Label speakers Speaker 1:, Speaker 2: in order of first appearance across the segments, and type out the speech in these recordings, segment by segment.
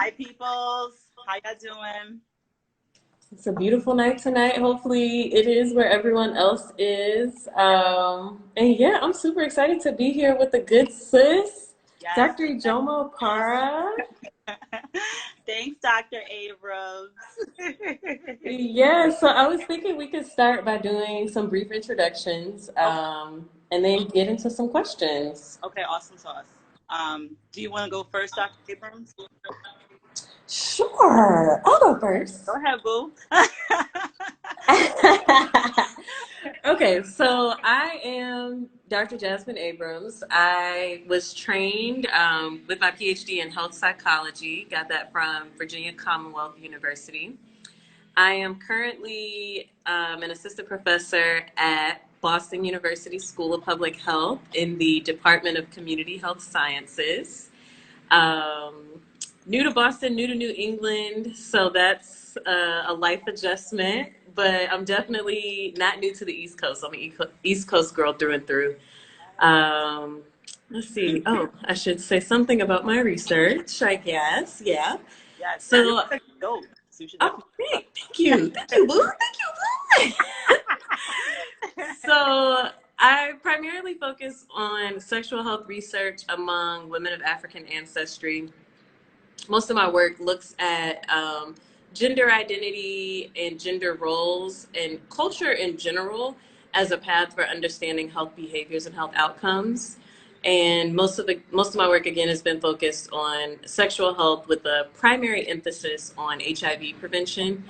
Speaker 1: Hi, peoples. How y'all doing?
Speaker 2: It's a beautiful night tonight. Hopefully, it is where everyone else is. And yeah, I'm super excited to be here with the good sis,
Speaker 1: Yes.
Speaker 2: Dr. Ijeoma Opara.
Speaker 1: Thanks, Dr. Abrams.
Speaker 2: Yeah, so I was thinking we could start by doing some brief introductions,
Speaker 1: Okay,
Speaker 2: and then get into some questions.
Speaker 1: okay, awesome sauce. Do you want to go first, Dr. Abrams?
Speaker 2: Sure, I'll go
Speaker 1: Go
Speaker 2: first.
Speaker 1: ahead, boo.
Speaker 2: Okay, so I am Dr. Jasmine Abrams. I was trained with my PhD in health psychology, got that from Virginia Commonwealth University. I am currently an assistant professor at Boston University School of Public Health in the Department of Community Health Sciences. Um, New to Boston, new to New England, so that's a life adjustment. But I'm definitely not new to the East Coast. I'm an East Coast girl through and through. Um, let's see. Oh, I should say something about my research, I guess. Yeah.
Speaker 1: Yes, your
Speaker 2: So,
Speaker 1: research is dope. So you should
Speaker 2: oh,
Speaker 1: definitely.
Speaker 2: thank you, boo, thank you, boo. So I primarily focus on sexual health research among women of African ancestry. Most of my work looks at gender identity and gender roles and culture in general as a path for understanding health behaviors and health outcomes. And most of my work again has been focused on sexual health with a primary emphasis on HIV prevention,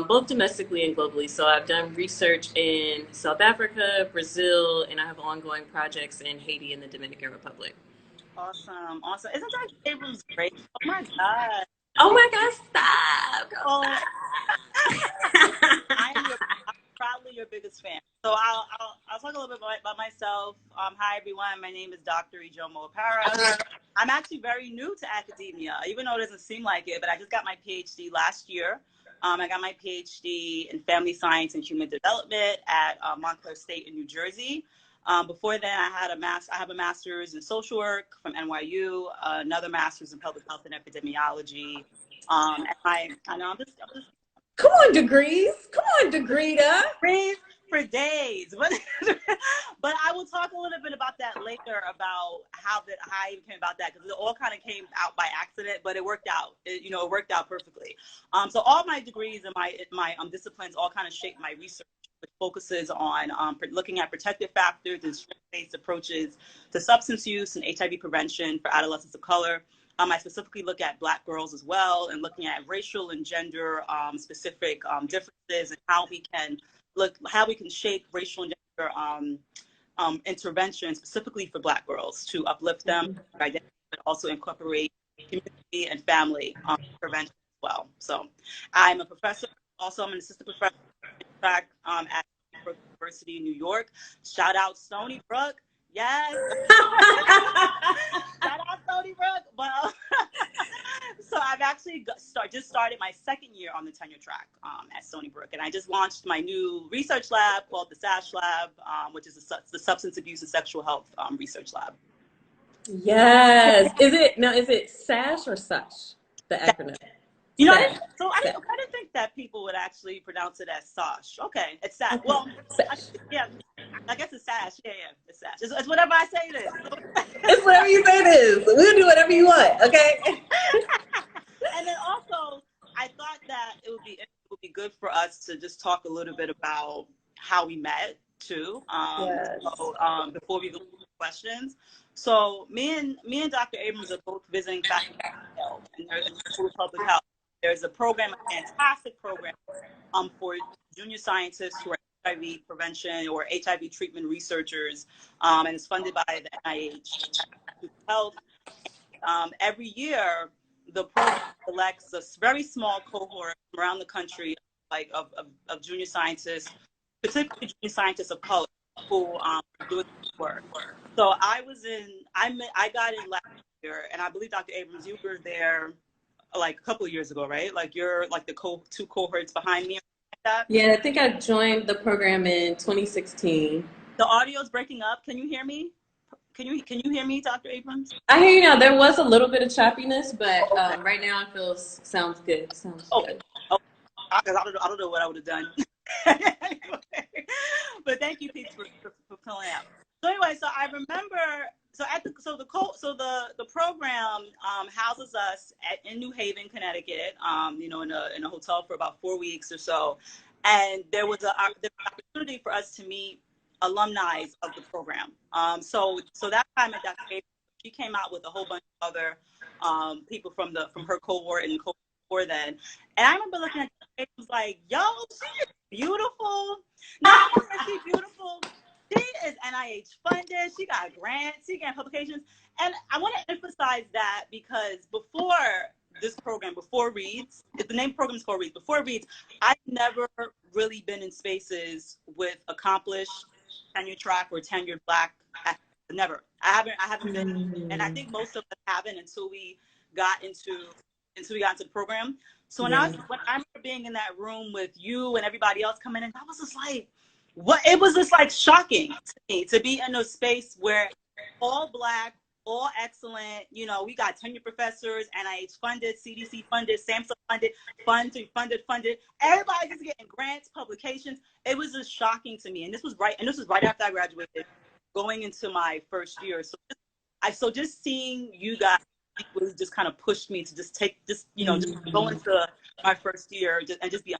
Speaker 2: both domestically and globally. So I've done research in South Africa, Brazil, and I have ongoing projects in Haiti and the Dominican Republic.
Speaker 1: Awesome, awesome. Isn't Dr. Abrams great? Oh my God.
Speaker 2: Oh my God, stop, girl,
Speaker 1: Oh,
Speaker 2: stop.
Speaker 1: I'm probably your biggest fan. So I'll talk a little bit about myself. Hi everyone, my name is Dr. Ijeoma Opara. I'm actually very new to academia, even though it doesn't seem like it. But I just got my PhD last year. I got my PhD in Family Science and Human Development at Montclair State in New Jersey. Before then, I have a master's in social work from NYU, another master's in public health and epidemiology. I know I'm just
Speaker 2: Come on, degrees. Come on, Degreta.
Speaker 1: praise for days. But I will talk a little bit about that later about how I even came about that, because it all kind of came out by accident, but it worked out. It worked out perfectly. So all my degrees and my disciplines all kind of shape my research, which focuses on looking at protective factors and strength-based approaches to substance use and HIV prevention for adolescents of color. I specifically look at Black girls as well, and looking at racial and gender specific differences, and how we can shape racial and gender intervention specifically for Black girls to uplift them, their identity, but also incorporate community and family prevention as well. So I'm a professor. Also, I'm an assistant professor at University in New York. Shout out Stony Brook. Yes. Shout out Stony Brook. Well, so I've actually just started my second year on the tenure track at Stony Brook, and I just launched my new research lab called the Sash Lab, which is the Substance Abuse and Sexual Health Research Lab.
Speaker 2: Yes. Is it SASH or SUSH? The acronym.
Speaker 1: I
Speaker 2: SASH.
Speaker 1: didn't think that people would actually pronounce it as Sash. Okay, it's Sash.
Speaker 2: Okay.
Speaker 1: Well,
Speaker 2: SASH.
Speaker 1: I guess it's Sash. Yeah, it's Sash. It's whatever I say it is.
Speaker 2: It's whatever you say it is. We'll do whatever you want, okay?
Speaker 1: And then also, I thought that it would be good for us to just talk a little bit about how we met too.
Speaker 2: Yes.
Speaker 1: So, before we go to questions. So me and Dr. Abrams are both visiting faculty of health, and there's a School of Public Health. There's a program, a fantastic program, for junior scientists who are HIV prevention or HIV treatment researchers, and it's funded by the NIH Health. Every year, the program selects a very small cohort from around the country, like of junior scientists, particularly junior scientists of color, who are doing this work. So I got in last year, and I believe Dr. Abrams, you were there like a couple of years ago, right? Like you're like the two cohorts behind me, like that.
Speaker 2: Yeah, I think I joined the program in 2016.
Speaker 1: The audio's breaking up. Can you hear me? Can you hear me, Dr. Abrams?
Speaker 2: I hear you now. There was a little bit of choppiness, but right now it feels sounds good. Sounds good.
Speaker 1: Oh, because I don't know what I would have done. But thank you, Pete, for filling out. So anyway, so I remember, the program houses us in New Haven, Connecticut, in a hotel for about 4 weeks or so, and there was an opportunity for us to meet alumni of the program. So that time at Dr. Abrams, she came out with a whole bunch of other people from her cohort and cohort before then, and I remember looking at her, it was like, yo, she is beautiful. Not only is she beautiful, she is NIH funded. She got grants. She got publications. And I want to emphasize that because before this program, before Reads, the name program is called Reads. Before Reads, I've never really been in spaces with accomplished tenure track or tenured Black. Never. I haven't been, and I think most of us haven't until we got into the program. So when I remember being in that room with you and everybody else coming in, I was just like, what? It was just like shocking to me to be in a space where all Black, all excellent, we got tenure professors, NIH funded, CDC funded, SAMHSA funded, everybody just getting grants, publications. It was just shocking to me. And this was right after I graduated, going into my first year. So just seeing you guys was just kind of pushed me to just just go into my first year and just be,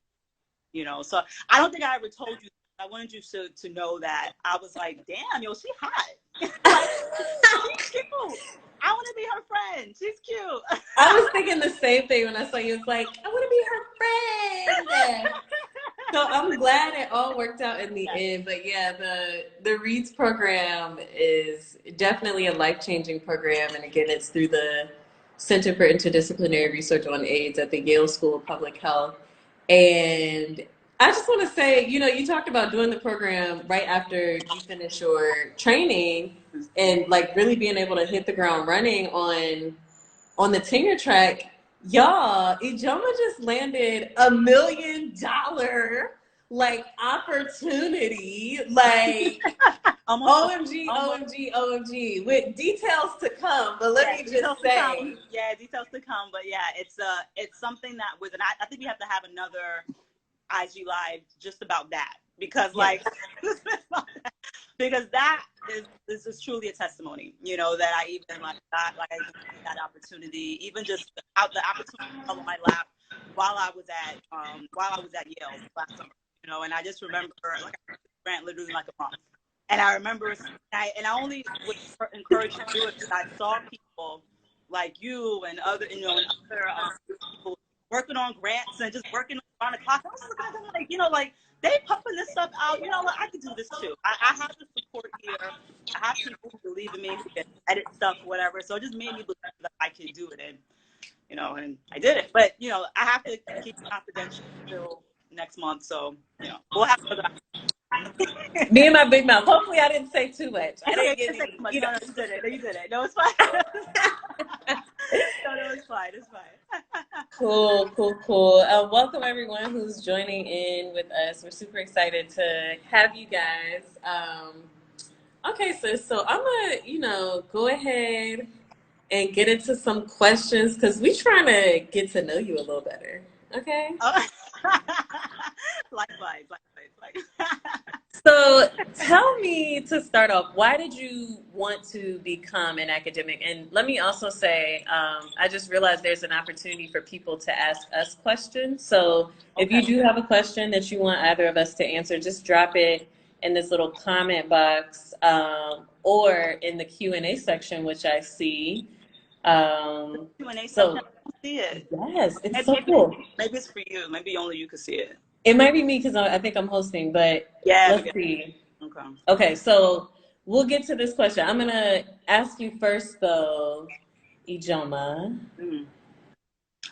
Speaker 1: so I don't think I ever told you. I wanted you to know that I was like, damn, yo, she hot. Like, she's cute. I want to be her friend. She's cute.
Speaker 2: I was thinking the same thing when I saw you. It's like, I want to be her friend. So I'm glad it all worked out in the end. But yeah, the Reads program is definitely a life-changing program. And again, it's through the Center for Interdisciplinary Research on AIDS at the Yale School of Public Health. And I just want to say, you talked about doing the program right after you finish your training and like really being able to hit the ground running on the tenure track. Y'all, Ijeoma just landed $1 million like opportunity, like OMG, with details to come. But let me just say,
Speaker 1: details to come. But yeah, it's something that and I think we have to have another IG live just about that because because that is truly a testimony, that I even got that opportunity, even just the opportunity to follow my lap while I was at Yale last summer, and I just remember I grant literally like a month, and I remember I only would encourage you to do it because I saw people like you and other people working on grants and just working around the clock. I was looking at them like, they pumping this stuff out. I could do this too. I have the support here. I have people who believe in me, who can edit stuff, whatever. So it just made me believe that I could do it. And, and I did it. But, I have to keep it confidential until next month. So, we'll have to.
Speaker 2: Me and my big mouth. Hopefully I didn't say too much. I didn't get any.
Speaker 1: No, you did it. No, you did it. No, it's fine. No, it's fine. It's fine.
Speaker 2: Cool. Welcome everyone who's joining in with us. We're super excited to have you guys. Okay, so I'm gonna, go ahead and get into some questions because we're trying to get to know you a little better. Okay.
Speaker 1: Oh. Likewise.
Speaker 2: So tell me, to start off, why did you want to become an academic? And let me also say, I just realized there's an opportunity for people to ask us questions. So if you do have a question that you want either of us to answer, just drop it in this little comment box or in the Q&A section, which I see.
Speaker 1: Q&A section, I don't see it.
Speaker 2: Yes, it's so cool.
Speaker 1: Maybe it's for you. Maybe only you can see it.
Speaker 2: It might be me because I think I'm hosting, but let's see. Okay, so we'll get to this question. I'm going to ask you first, though, Ijeoma.
Speaker 1: Mm-hmm.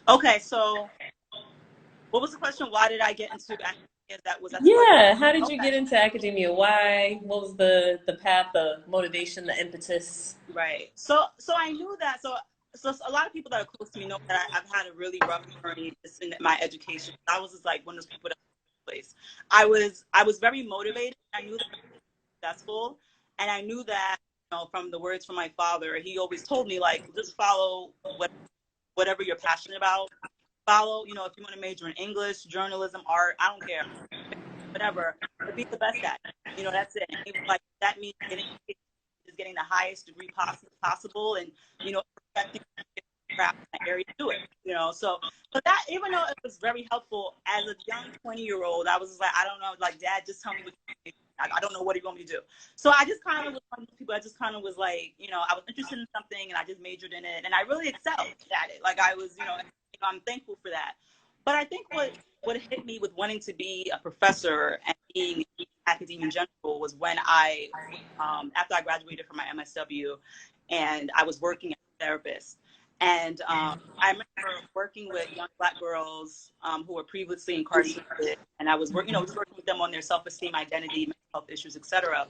Speaker 1: Okay, so what was the question? Why did I get into academia?
Speaker 2: How did you get into academia? Why? What was the path, the motivation, the impetus?
Speaker 1: Right. So I knew that. So a lot of people that are close to me know that I've had a really rough journey just in my education. I was just like one of those people that place. I was very motivated. I knew that I was successful, and I knew that from the words from my father, he always told me, like, just follow whatever you're passionate about. Follow, if you want to major in English, journalism, art, I don't care, whatever, but be the best at it. That's it. And he was like, that means getting the highest degree possible, and perfecting craft in that area, do it. So that, even though it was very helpful as a young 20-year-old, I was just like, I don't know, like, Dad, just tell me what you do. I don't know what you want me to do. So I just kind of was one of those people. I just kind of was like, I was interested in something, and I just majored in it, and I really excelled at it. Like, I was, I'm thankful for that. But I think what hit me with wanting to be a professor and being in academia in general was when after I graduated from my MSW, and I was working as a therapist. And I remember working with young Black girls who were previously incarcerated, and I was working with them on their self-esteem, identity, mental health issues, etc.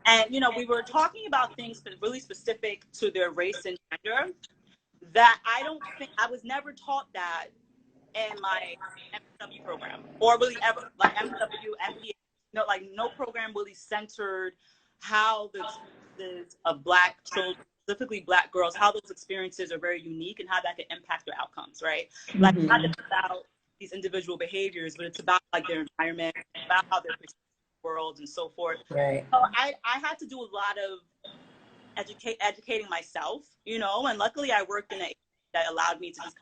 Speaker 1: And we were talking about things really specific to their race and gender that I was never taught that in my MSW program, or really ever, like MSW, MPA, like no program really centered how the experiences of Black children, specifically Black girls, how those experiences are very unique and how that can impact their outcomes, right? Mm-hmm. Like, not just about these individual behaviors, but it's about like their environment, about how they're perceived in the world, and so forth.
Speaker 2: Right.
Speaker 1: So I had to do a lot of educating myself, and luckily I worked in a that allowed me to just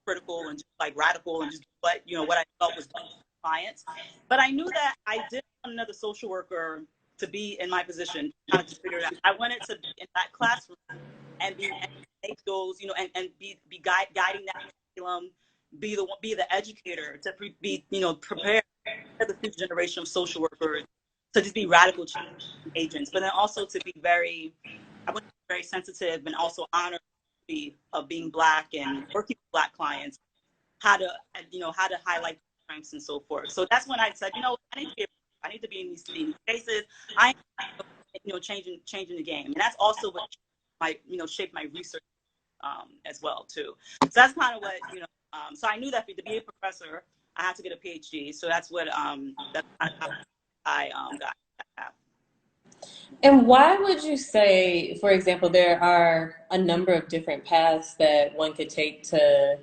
Speaker 1: critical and just like radical and just what I felt was done for clients. But I knew that I didn't want another social worker to be in my position, kind of to figure it out. I wanted to be in that classroom and make those, and be guiding that curriculum, be the educator, to be prepare for the future generation of social workers to just be radical change agents, but then also to be very sensitive and also honor of being Black and working with Black clients, how to highlight strengths and so forth. So that's when I said, I need to be in these spaces. I changing the game, and that's also what shaped my research as well too. So that's kind of what So I knew that to be a professor, I had to get a PhD. So that's what that's kind of how I got that.
Speaker 2: And why would you say, for example, there are a number of different paths that one could take to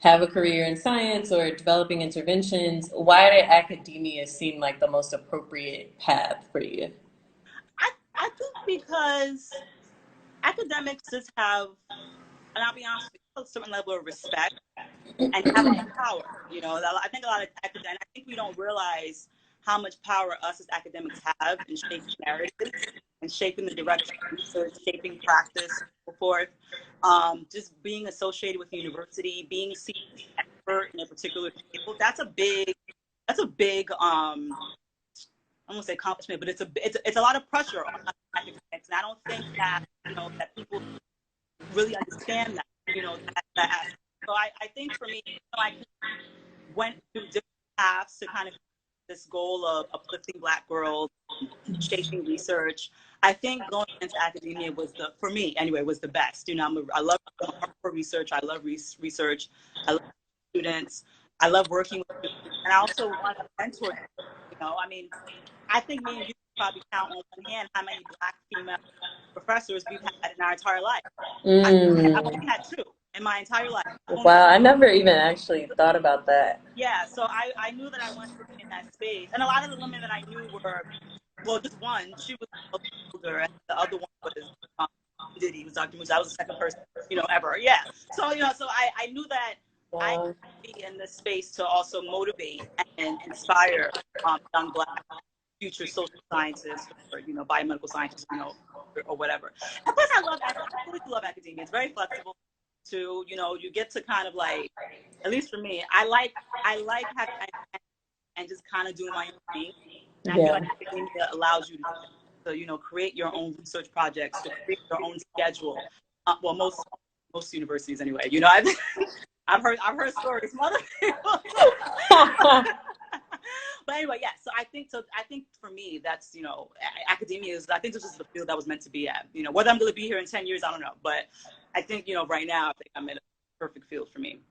Speaker 2: have a career in science or developing interventions? Why did academia seem like the most appropriate path for you?
Speaker 1: I think because academics just have, and I'll be honest with you, a certain level of respect and have a lot of power. I think a lot of academics, I think we don't realize how much power us as academics have in shaping narratives and shaping the direction of research, shaping practice, and so forth. Just being associated with the university, being seen as an expert in a particular field, that's a big I won't say accomplishment, but it's a lot of pressure on us academics, and I don't think that that people really understand that that aspect. So I think for me, I went through different paths to kind of this goal of uplifting Black girls, shaping research. I think going into academia for me anyway, was the best. I love research. I love research. I love students. I love working with students, and I also want to mentor them. I mean, I think me and you probably count on one hand how many Black female professors we've had in our entire life. I've only had 2 in my entire life.
Speaker 2: Wow, I never even actually thought about that.
Speaker 1: Yeah, so I knew that I wanted to be in that space. And a lot of the women that I knew were, just one, she was older, and the other one was Diddy, was Dr. Musa. I was the second person, ever. Yeah. So, so I knew that I could be in this space to also motivate and inspire young Black future social scientists or biomedical scientists, or whatever. And plus, I really love academia. It's very flexible too. You get to kind of like, at least for me, I like having and just kind of doing my own thing. And I feel like academia allows you to create your own research projects, to create your own schedule. Well, most universities anyway. I've heard stories from other people. But anyway, yeah. So I think for me, that's academia is. I think this is the field I was meant to be at. Whether I'm going to be here in 10 years, I don't know. But I think right now, I think I'm in a perfect field for me.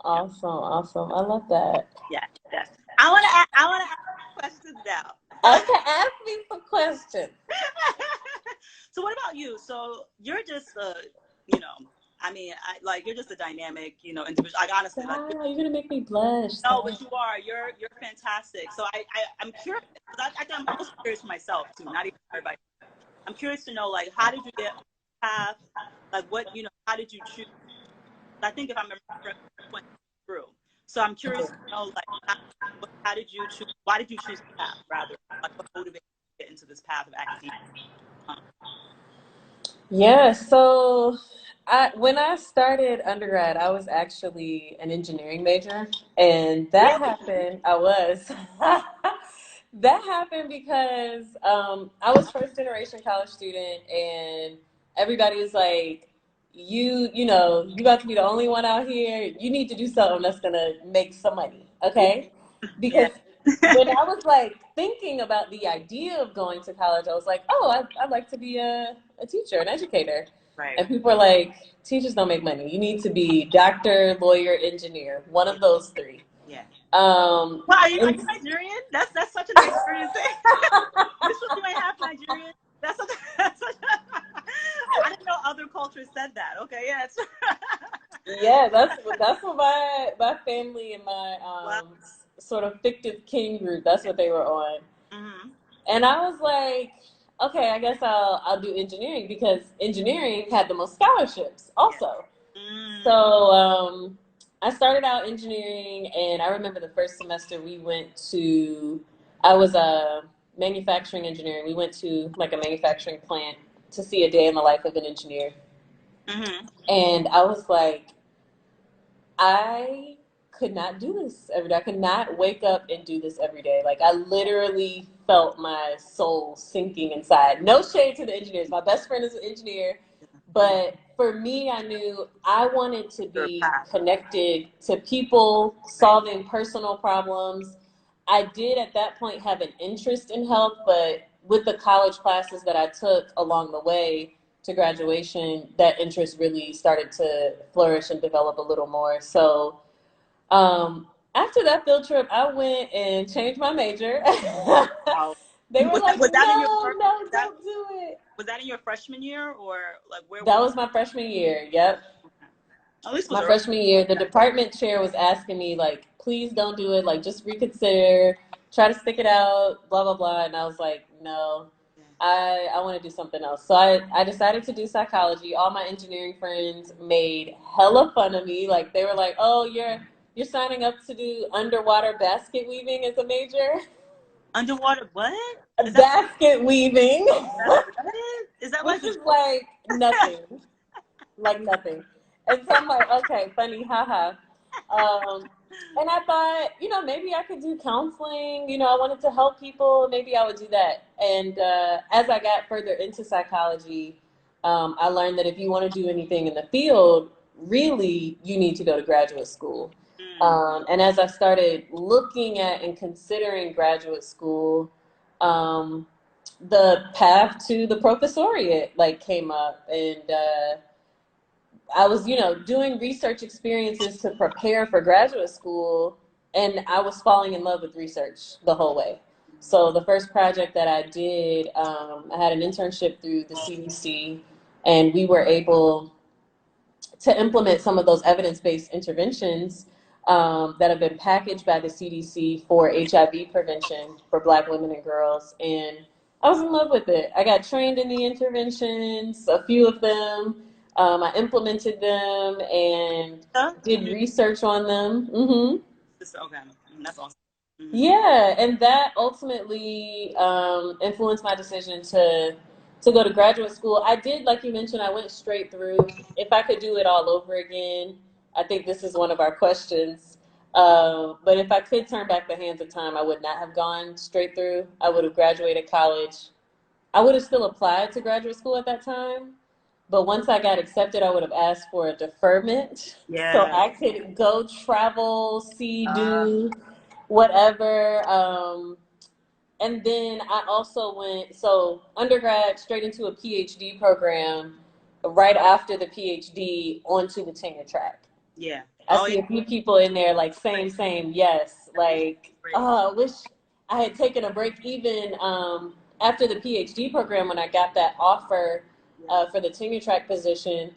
Speaker 2: Awesome. I love that.
Speaker 1: Yeah. I want to ask questions now.
Speaker 2: Okay, ask me some questions.
Speaker 1: So what about about you. So you're just you know, I mean, you're just a dynamic, individual. Like honestly, like
Speaker 2: Stop, you're gonna make me blush.
Speaker 1: no,
Speaker 2: Stop.
Speaker 1: but you are. You're fantastic. So I'm curious. I'm also curious for myself too. Not even everybody. I'm curious to know, like, how did you get on the path? Like, how did you choose? I think if I remember correctly, you went through. So I'm curious to know, like, how did you choose? Why did you choose the path rather? Like, what motivated you to get into this path of academia?
Speaker 2: Yeah, so when I started undergrad, I was actually an engineering major, and that
Speaker 1: Really?
Speaker 2: happened. I was. That happened because I was first generation college student, and everybody was like, you about to be the only one out here. You need to do something that's gonna make some money, okay?
Speaker 1: Yeah.
Speaker 2: Because when I was like thinking about the idea of going to college, I was like, oh, I'd like to be a teacher, an educator.
Speaker 1: Right.
Speaker 2: And people are like, teachers don't make money. You need to be doctor, lawyer, engineer, one of those three.
Speaker 1: Yeah.
Speaker 2: Um,
Speaker 1: Well, are you
Speaker 2: and
Speaker 1: Nigerian? That's such a Nigerian thing. This was you ain't half Nigerian. That's such I didn't know other cultures said that. Okay, yeah.
Speaker 2: yeah, that's what my family and my
Speaker 1: Wow.
Speaker 2: sort of fictive king group. That's what they were on.
Speaker 1: Mm-hmm.
Speaker 2: And I was like, okay, I guess I'll do engineering because engineering had the most scholarships
Speaker 1: Yeah.
Speaker 2: also. So
Speaker 1: Mm.
Speaker 2: I started out engineering, and I remember the first semester I was a manufacturing engineer. We went to like a manufacturing plant to see a day in the life of an engineer.
Speaker 1: Mm-hmm.
Speaker 2: And I was like, I could not do this every day. I could not wake up and do this every day. Like I literally felt my soul sinking inside. No shade to the engineers. My best friend is an engineer, but for me, I knew I wanted to
Speaker 1: Your
Speaker 2: be
Speaker 1: path.
Speaker 2: connected to people,
Speaker 1: Right.
Speaker 2: solving personal problems. I did at that point have an interest in health, but with the college classes that I took along the way, to graduation, that interest really started to flourish and develop a little more. So after that field trip, I went and changed my major.
Speaker 1: Wow.
Speaker 2: They were like,
Speaker 1: Was that in your
Speaker 2: no,
Speaker 1: first?
Speaker 2: no, don't do it.
Speaker 1: Was that in your freshman year or like where were
Speaker 2: That
Speaker 1: you?
Speaker 2: was my freshman year. Yep.
Speaker 1: Okay. At least it was
Speaker 2: My
Speaker 1: early.
Speaker 2: freshman year, the department chair was asking me, like, please don't do it. Like, just reconsider, try to stick it out, blah, blah, blah. And I was like, no, I want to do something else. So I decided to do psychology. All my engineering friends made hella fun of me. Like, they were like, oh, you're signing up to do underwater basket weaving as a major?
Speaker 1: Underwater what? Is that
Speaker 2: Basket weaving,
Speaker 1: what? Is that like
Speaker 2: which
Speaker 1: the
Speaker 2: is like nothing. Like nothing. And so I'm like, okay, funny, haha. And I thought, maybe I could do counseling. I wanted to help people. Maybe I would do that. And as I got further into psychology, I learned that if you want to do anything in the field, really, you need to go to graduate school.
Speaker 1: mm,
Speaker 2: And as I started looking at and considering graduate school, um, the path to the professoriate came up, and I was, doing research experiences to prepare for graduate school, and I was falling in love with research the whole way. So the first project that I did, I had an internship through the CDC, and we were able to implement some of those evidence-based interventions that have been packaged by the CDC for HIV prevention for Black women and girls. And I was in love with it. I got trained in the interventions, a few of them. I implemented them and
Speaker 1: huh?
Speaker 2: did research on them. Mm-hmm.
Speaker 1: Okay. That's awesome. Mm-hmm.
Speaker 2: Yeah, and that ultimately influenced my decision to go to graduate school. I did, like you mentioned, I went straight through. If I could do it all over again, I think this is one of our questions. But if I could turn back the hands of time, I would not have gone straight through. I would have graduated college. I would have still applied to graduate school at that time. But once I got accepted, I would have asked for a deferment so
Speaker 1: Yeah.
Speaker 2: I could go travel, see,
Speaker 1: Uh,
Speaker 2: do whatever. And then I also went, so undergrad straight into a PhD program, right after the PhD onto the tenure track.
Speaker 1: yeah.
Speaker 2: I
Speaker 1: Oh
Speaker 2: see
Speaker 1: yeah.
Speaker 2: a few people in there like same, yes. Like,
Speaker 1: Great.
Speaker 2: oh, I wish I had taken a break even after the PhD program when I got that offer. for the tenure track position,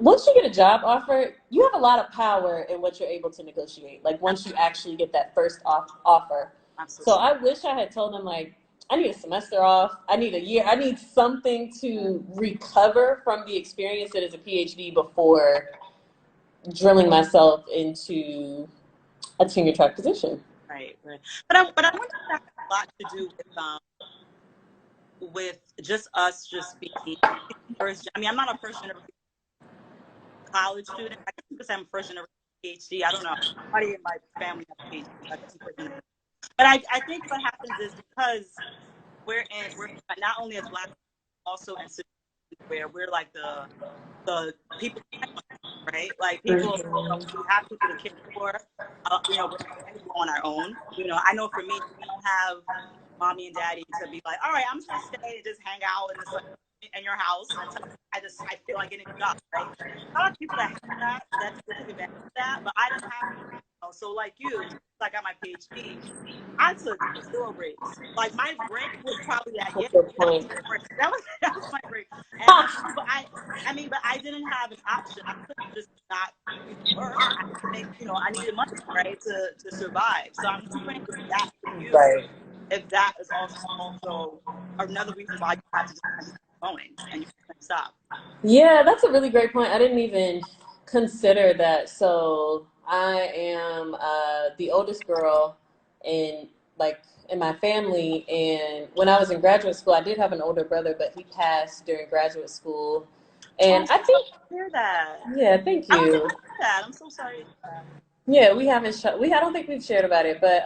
Speaker 2: once you get a job offer, you have a lot of power in what you're able to negotiate. Like once you actually get that first offer. So
Speaker 1: Absolutely.
Speaker 2: I wish I had told them like, I need a semester off. I need a year. I need something to recover from the experience that is a PhD before drilling myself into a tenure track position.
Speaker 1: Right. But I wonder if that has a lot to do with just us just being first. I mean, I'm not a first generation college student. I guess because I'm first generation PhD. I don't know. Nobody in my family has a PhD. I guess I'm first generation. But I think what happens is because we're not only as Black, also in situations where we're like the people, right? Like people, we have people to care for. We're on our own. I know for me, I don't have mommy and daddy to be like, all right, I'm just gonna stay and just hang out in your house until I feel like getting a job, right? A lot of people that have that take advantage of that, but I didn't have that. So like you, I got my PhD. I took 0 breaks. Like my break was probably that year. That was my break. And but I didn't have an option. I couldn't just not work. I had to make, I needed money, right, to survive. So I'm wondering if that for you,
Speaker 2: Right.
Speaker 1: if that is also another reason why you have to just keep going and you can't stop.
Speaker 2: Yeah, that's a really great point. I didn't even consider that. So I am the oldest girl in in my family, and when I was in graduate school, I did have an older brother, but he passed during graduate school. And I think,
Speaker 1: Hear that.
Speaker 2: yeah, thank
Speaker 1: I don't
Speaker 2: you.
Speaker 1: think I heard that. I'm so sorry.
Speaker 2: Yeah, we haven't. I don't think we've shared about it, but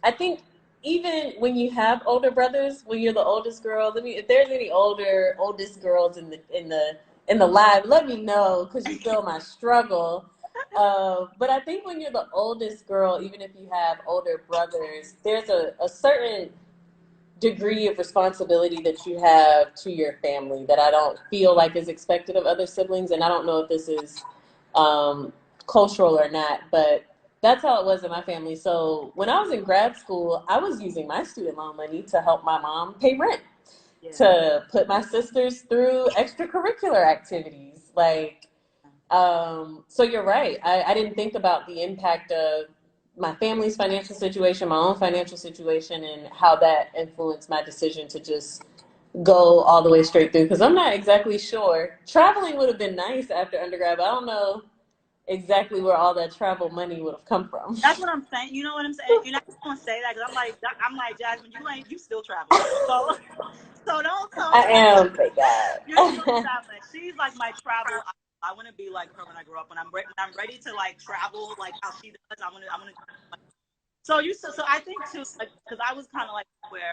Speaker 2: I think even when you have older brothers, when you're the oldest girl, if there's any oldest girls in the live, let me know because you feel my struggle. But I think when you're the oldest girl, even if you have older brothers, there's a certain degree of responsibility that you have to your family that I don't feel like is expected of other siblings. And I don't know if this is cultural or not, but that's how it was in my family. So when I was in grad school, I was using my student loan money to help my mom pay rent, to put my sisters through extracurricular activities. So you're right. I didn't think about the impact of my family's financial situation, my own financial situation, and how that influenced my decision to just go all the way straight through. Because I'm not exactly sure. Traveling would have been nice after undergrad, but I don't know exactly where all that travel money would have come from.
Speaker 1: That's what I'm saying. You know what I'm saying? You're not gonna say that because I'm like Jasmine. You still travel. So don't tell me.
Speaker 2: I am, thank God.
Speaker 1: You're still traveling. She's like my travel. I want to be like her when I grow up. When I'm ready to like travel like how she does. I'm gonna. So I think too, like, because I was kind of like where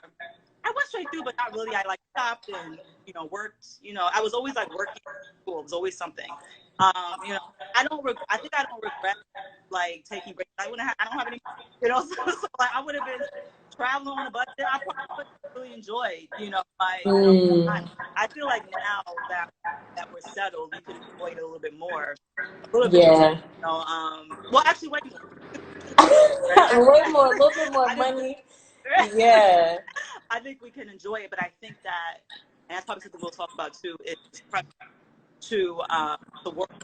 Speaker 1: I went straight through, but not really. I like stopped and worked. I was always like working at school. It was always something. I think I don't regret like taking breaks. I don't have any. So like I would have been traveling on a budget. I probably would have really enjoyed. My time. I feel like now that we're settled, we could enjoy it a little bit more. A little bit.
Speaker 2: Yeah.
Speaker 1: Well, actually, way more.
Speaker 2: Way more, a little bit more money. Yeah.
Speaker 1: I think we can enjoy it, but I think that, and that's probably something we'll talk about too, is to work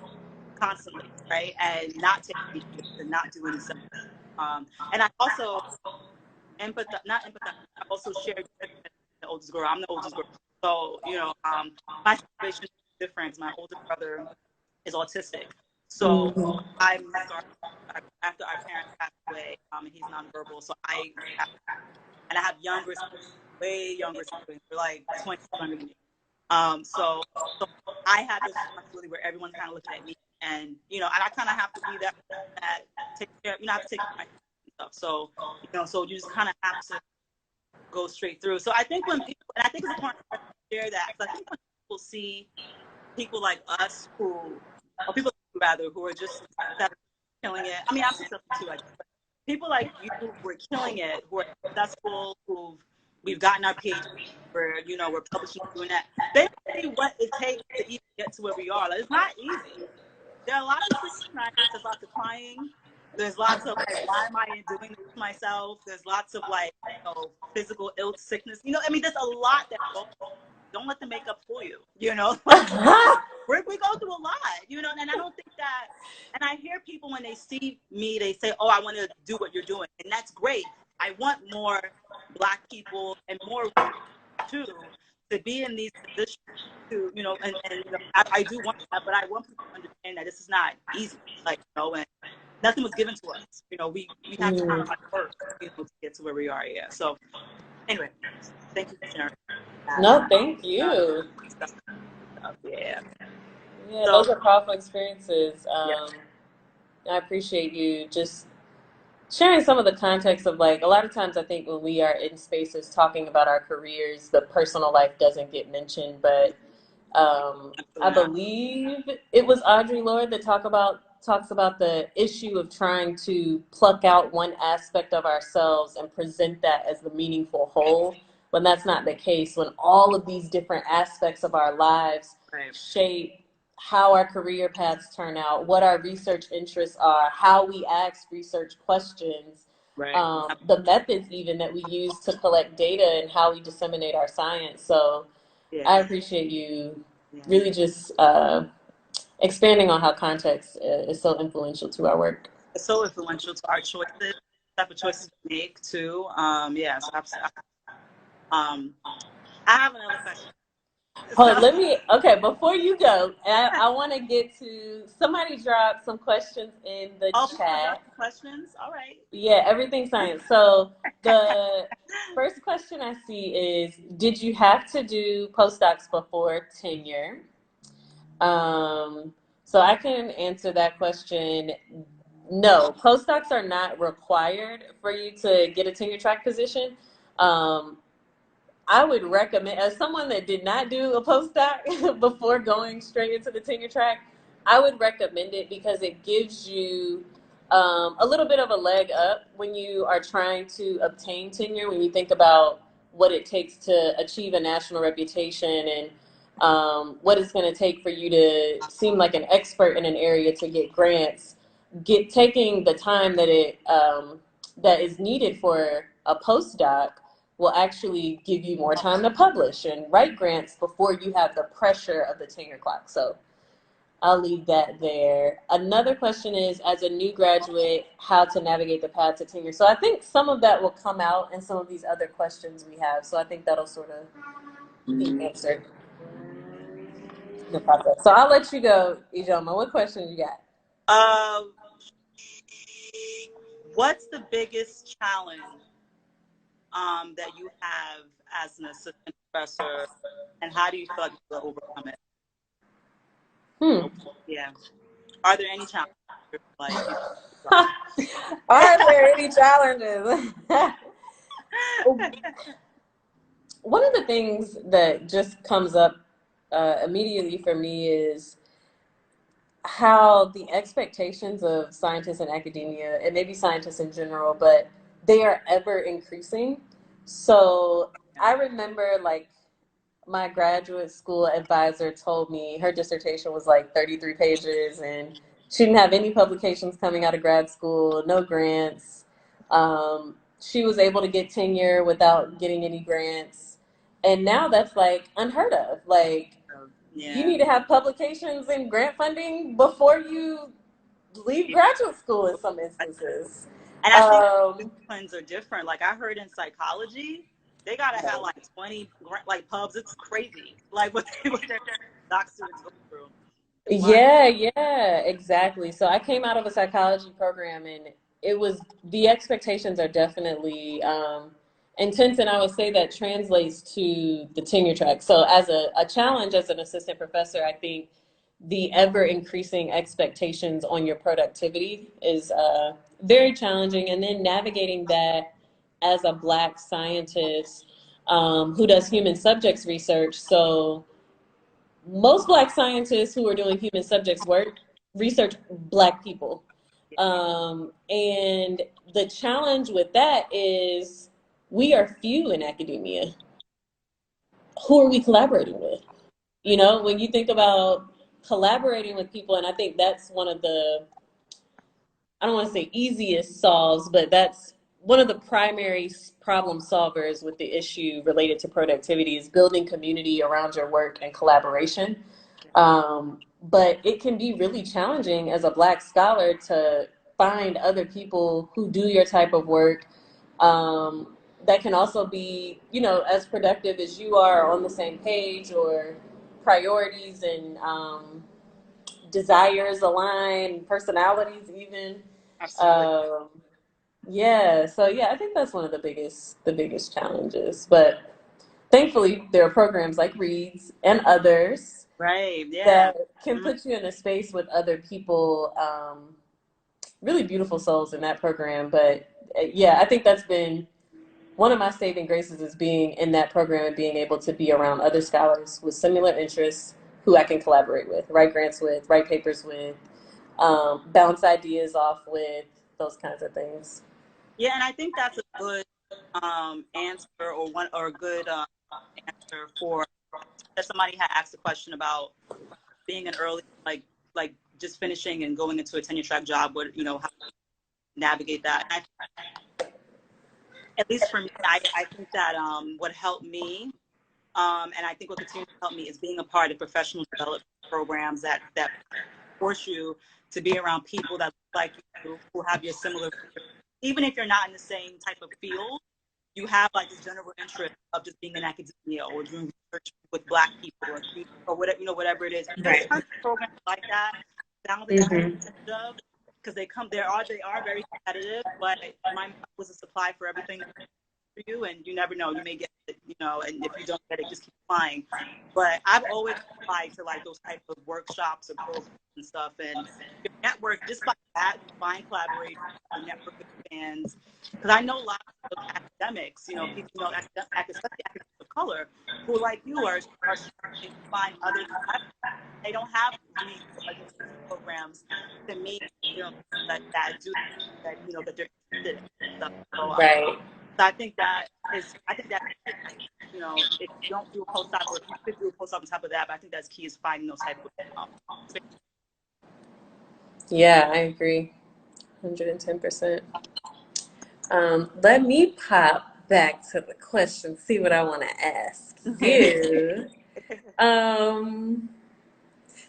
Speaker 1: constantly, right, and not take breaks and not do any stuff. And I also not empathize. I also share the oldest girl. I'm the oldest girl, so my situation is different. My older brother is autistic, so I'm after our parents passed away, and he's nonverbal. So I have younger siblings, way younger siblings. They're like 20 younger than me. So I have this responsibility where everyone's kind of looking at me, and and I kind of have to be that take care. I have to take care of my stuff. So so you just kind of have to go straight through. So I think when people, and I think it's important to share that, because I think when people see people like us or people rather who are just killing it. I mean, I'm successful too. But people like you who are killing it, who are successful, we've gotten our PhD, we're publishing, doing that. They don't see what it takes to even get to where we are. Like, it's not easy. There are lots of scientists, there's lots of crying. There's lots of like, why am I doing this to myself? There's lots of like, physical ill sickness. There's a lot that goes don't let the makeup fool you. You know, like we go through a lot. You know, and I don't think that. And I hear people when they see me, they say, "Oh, I want to do what you're doing," and that's great. I want more Black people and more women too to be in these positions. To you know, and you know, I do want that, but I want people to understand that this is not easy. Like you know, and nothing was given to us. You know, we have to kind of like work, you know, to get to where we are. Yeah. So anyway, thank you for sharing.
Speaker 2: No, thank you.
Speaker 1: Yeah.
Speaker 2: Yeah,
Speaker 1: So,
Speaker 2: those are powerful experiences.
Speaker 1: yeah.
Speaker 2: I appreciate you just sharing some of the context of like a lot of times I think when we are in spaces talking about our careers, the personal life doesn't get mentioned, but I believe it was Audre Lorde that talks about the issue of trying to pluck out one aspect of ourselves and present that as the meaningful whole, when that's not the case, when all of these different aspects of our lives shape how our career paths turn out, what our research interests are, how we ask research questions, the methods even that we use to collect data and how we disseminate our science. So I appreciate you really just expanding on how context is so influential to our work.
Speaker 1: It's so influential to our choices, type of choices we make too. Yeah, so I have another question.
Speaker 2: Before you go, I want to get to, somebody dropped some questions in the chat.
Speaker 1: Questions? All right.
Speaker 2: Yeah, everything science. So the first question I see is, did you have to do postdocs before tenure? So I can answer that question. No, postdocs are not required for you to get a tenure track position. I would recommend, as someone that did not do a postdoc before going straight into the tenure track, I would recommend it because it gives you a little bit of a leg up when you are trying to obtain tenure, when you think about what it takes to achieve a national reputation and what it's going to take for you to seem like an expert in an area to get grants. Taking the time that is needed for a postdoc will actually give you more time to publish and write grants before you have the pressure of the tenure clock. So I'll leave that there. Another question is, as a new graduate, how to navigate the path to tenure. So I think some of that will come out in some of these other questions we have. So I think that'll sort of be answered in the process. So I'll let you go, Ijeoma. What question you got?
Speaker 1: What's the biggest challenge that you have as an assistant professor, and how do you feel like you will overcome it? Yeah. Are there any challenges?
Speaker 2: Are there any challenges? One of the things that just comes up immediately for me is how the expectations of scientists in academia, and maybe scientists in general, but they are ever increasing. So I remember like my graduate school advisor told me her dissertation was like 33 pages and she didn't have any publications coming out of grad school, no grants. She was able to get tenure without getting any grants. And now that's like unheard of. Like, you need to have publications and grant funding before you leave graduate school in some instances.
Speaker 1: And I think disciplines are different. Like I heard in psychology, they gotta have like 20 like pubs. It's crazy. Like what their doc students go through.
Speaker 2: Yeah, exactly. So I came out of a psychology program, and the expectations are definitely intense, and I would say that translates to the tenure track. So as a challenge as an assistant professor, I think the ever increasing expectations on your productivity is very challenging, and then navigating that as a Black scientist who does human subjects research. So most Black scientists who are doing human subjects work research Black people. And the challenge with that is we are few in academia. Who are we collaborating with? You know, when you think about collaborating with people, and I think that's one of the, I don't want to say easiest solves, but that's one of the primary problem solvers with the issue related to productivity is building community around your work and collaboration. But it can be really challenging as a Black scholar to find other people who do your type of work, that can also be, as productive as you are, on the same page, or priorities and desires align, personalities even.
Speaker 1: Absolutely.
Speaker 2: Yeah, so yeah, I think that's one of the biggest challenges. But thankfully, there are programs like Reads and others
Speaker 1: Right. Yeah.
Speaker 2: that can put you in a space with other people, really beautiful souls in that program. But yeah, I think that's been one of my saving graces, is being in that program and being able to be around other scholars with similar interests who I can collaborate with, write grants with, write papers with, bounce ideas off with, those kinds of things.
Speaker 1: Yeah, and I think that's a good answer, or a good answer for that. Somebody had asked a question about being an early, like just finishing and going into a tenure track job. What, how to navigate that. And at least for me, I think that what helped me, and I think what continues to help me, is being a part of professional development programs that force you to be around people that look like you, who have your similar, even if you're not in the same type of field, you have like this general interest of just being in academia or doing research with Black people, or whatever, whatever it is. There's tons of programs like that now that you can take advantage of, because they are very competitive, but mine was a supply for everything for you, and you never know, you may get it, and if you don't get it, just keep applying. But I've always applied to like those type of workshops or programs and stuff, and your network, just like that, you find collaborators, your network expands. Because I know lots of academics, people, especially academics of color, who like you are struggling to find others. They don't have these programs to meet, that do that, that they're interested in stuff. So,
Speaker 2: Right.
Speaker 1: so I think that if you don't do a postdoc, or if you could do a postdoc on top of that, but I think that's key, is finding those type of
Speaker 2: Yeah, I agree, 110%. Let me pop back to the question, see what I want to ask you.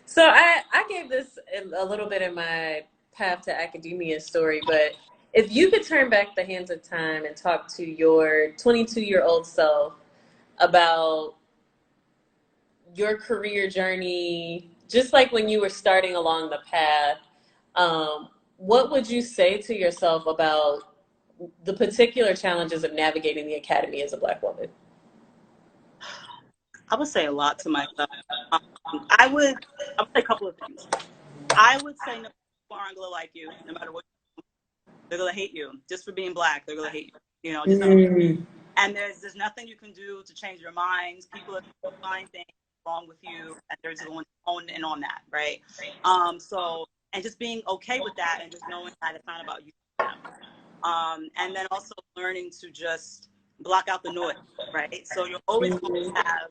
Speaker 2: So I gave this a little bit in my path to academia story, but if you could turn back the hands of time and talk to your 22-year-old self about your career journey, just like when you were starting along the path, what would you say to yourself about the particular challenges of navigating the academy as a Black woman?
Speaker 1: I would say a lot to myself. I would say a couple of things. I would say, no, people aren't gonna like you, no matter what. They're gonna hate you just for being Black. They're gonna hate you. And there's nothing you can do to change their minds. People are gonna find things wrong with you, and they're just going to own in on that, right? So, and just being okay with that, and just knowing that it's not about you. And then also learning to just block out the noise, right? So you're always going to have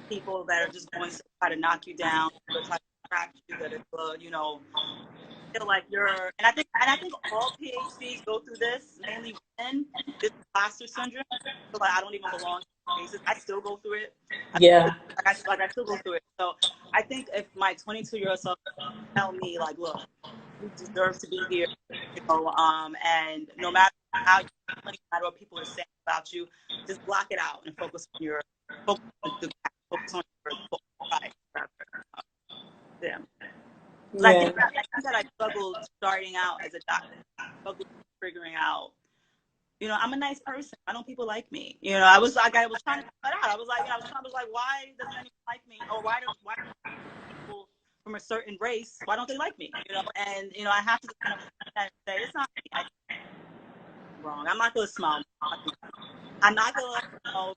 Speaker 1: people that are just going to try to knock you down, or try to distract you, that are, feel like you're, and I think all PhDs go through this, mainly women, this imposter syndrome. So like, I don't even belong to spaces. I still go through it.
Speaker 2: Yeah.
Speaker 1: I still go through it. So I think if my 22-year-old self tell me, like, look, you deserve to be here, and no matter how you feel, no matter what people are saying about you, just block it out and focus on your pride. Yeah. I think that I struggled starting out as a doctor. I struggled figuring out, I'm a nice person. Why don't people like me? I was trying to figure that out. I was like, why doesn't anyone like me? Or why do people from a certain race, why don't they like me? And I have to kind of say, it's not me. I'm wrong. I'm not gonna smile. I'm not gonna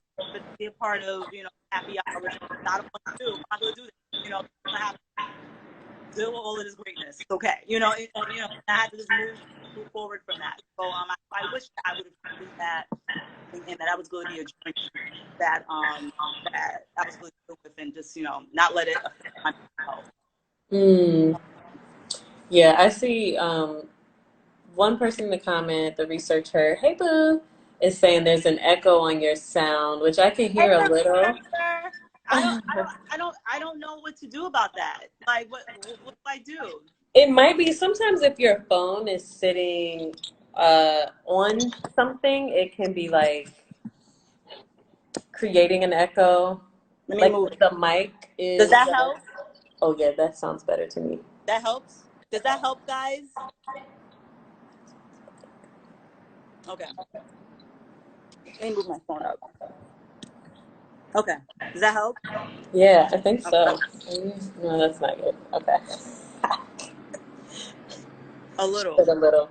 Speaker 1: be a part of happy hour, which I don't want to do. I'm not gonna do that. I have to deal with all of this greatness. It's okay. And I had to just move forward from that. So I wish I would have seen that, and that was going to be a journey that that I was going to deal with, and just not let it affect my health.
Speaker 2: Yeah, I see one person in the comment, the researcher, hey boo, is saying there's an echo on your sound, which I can hear a little.
Speaker 1: I don't know what to do about that. Like, what do I do?
Speaker 2: It might be sometimes if your phone is sitting on something, it can be like creating an echo.
Speaker 1: Let me
Speaker 2: Like
Speaker 1: move.
Speaker 2: the mic is.
Speaker 1: Does that help?
Speaker 2: Oh yeah, that sounds better to me.
Speaker 1: That helps? Does that help, guys? Okay. Let me move my phone up. Okay. Does that help?
Speaker 2: Yeah, I think so.
Speaker 1: Okay.
Speaker 2: No, that's not good. Okay.
Speaker 1: A little.
Speaker 2: Just a little.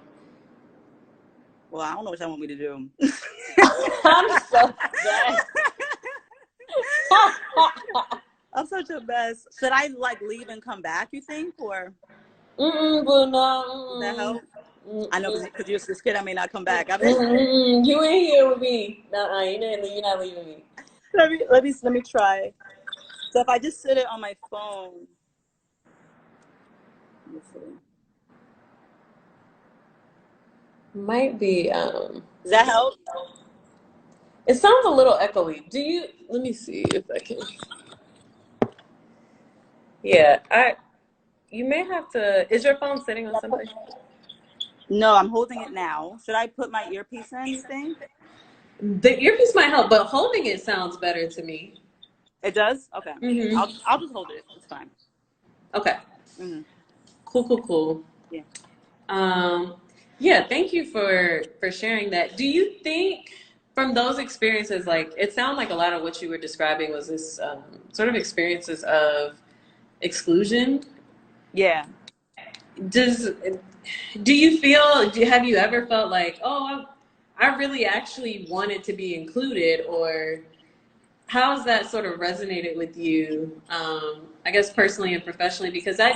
Speaker 1: Well, I don't know what y'all want me to do.
Speaker 2: I'm so bad.
Speaker 1: I'm such a mess. Should I like leave and come back, you think? Or
Speaker 2: But no.
Speaker 1: does that help? I know because you're this kid, I may not come back.
Speaker 2: You ain't here with me. Nuh-uh, you're not leaving me.
Speaker 1: Let me try. So if I just sit it on my phone. Let me see.
Speaker 2: Might be
Speaker 1: Does that help?
Speaker 2: it sounds a little echoey. Let me see if I can. Yeah, you may have to, is your phone sitting on something?
Speaker 1: No, I'm holding it now. Should I put my earpiece in, you think?
Speaker 2: The earpiece might help, but holding it sounds better to me.
Speaker 1: It does? Okay.
Speaker 2: Mm-hmm.
Speaker 1: I'll just hold it. It's fine.
Speaker 2: Okay.
Speaker 1: Mm-hmm.
Speaker 2: Cool.
Speaker 1: Yeah.
Speaker 2: Yeah, thank you for sharing that. Do you think from those experiences, like it sounded like a lot of what you were describing was this sort of experiences of exclusion?
Speaker 1: Yeah.
Speaker 2: Do you feel, have you ever felt like, oh, I really actually wanted to be included, or how's that sort of resonated with you, I guess personally and professionally? Because I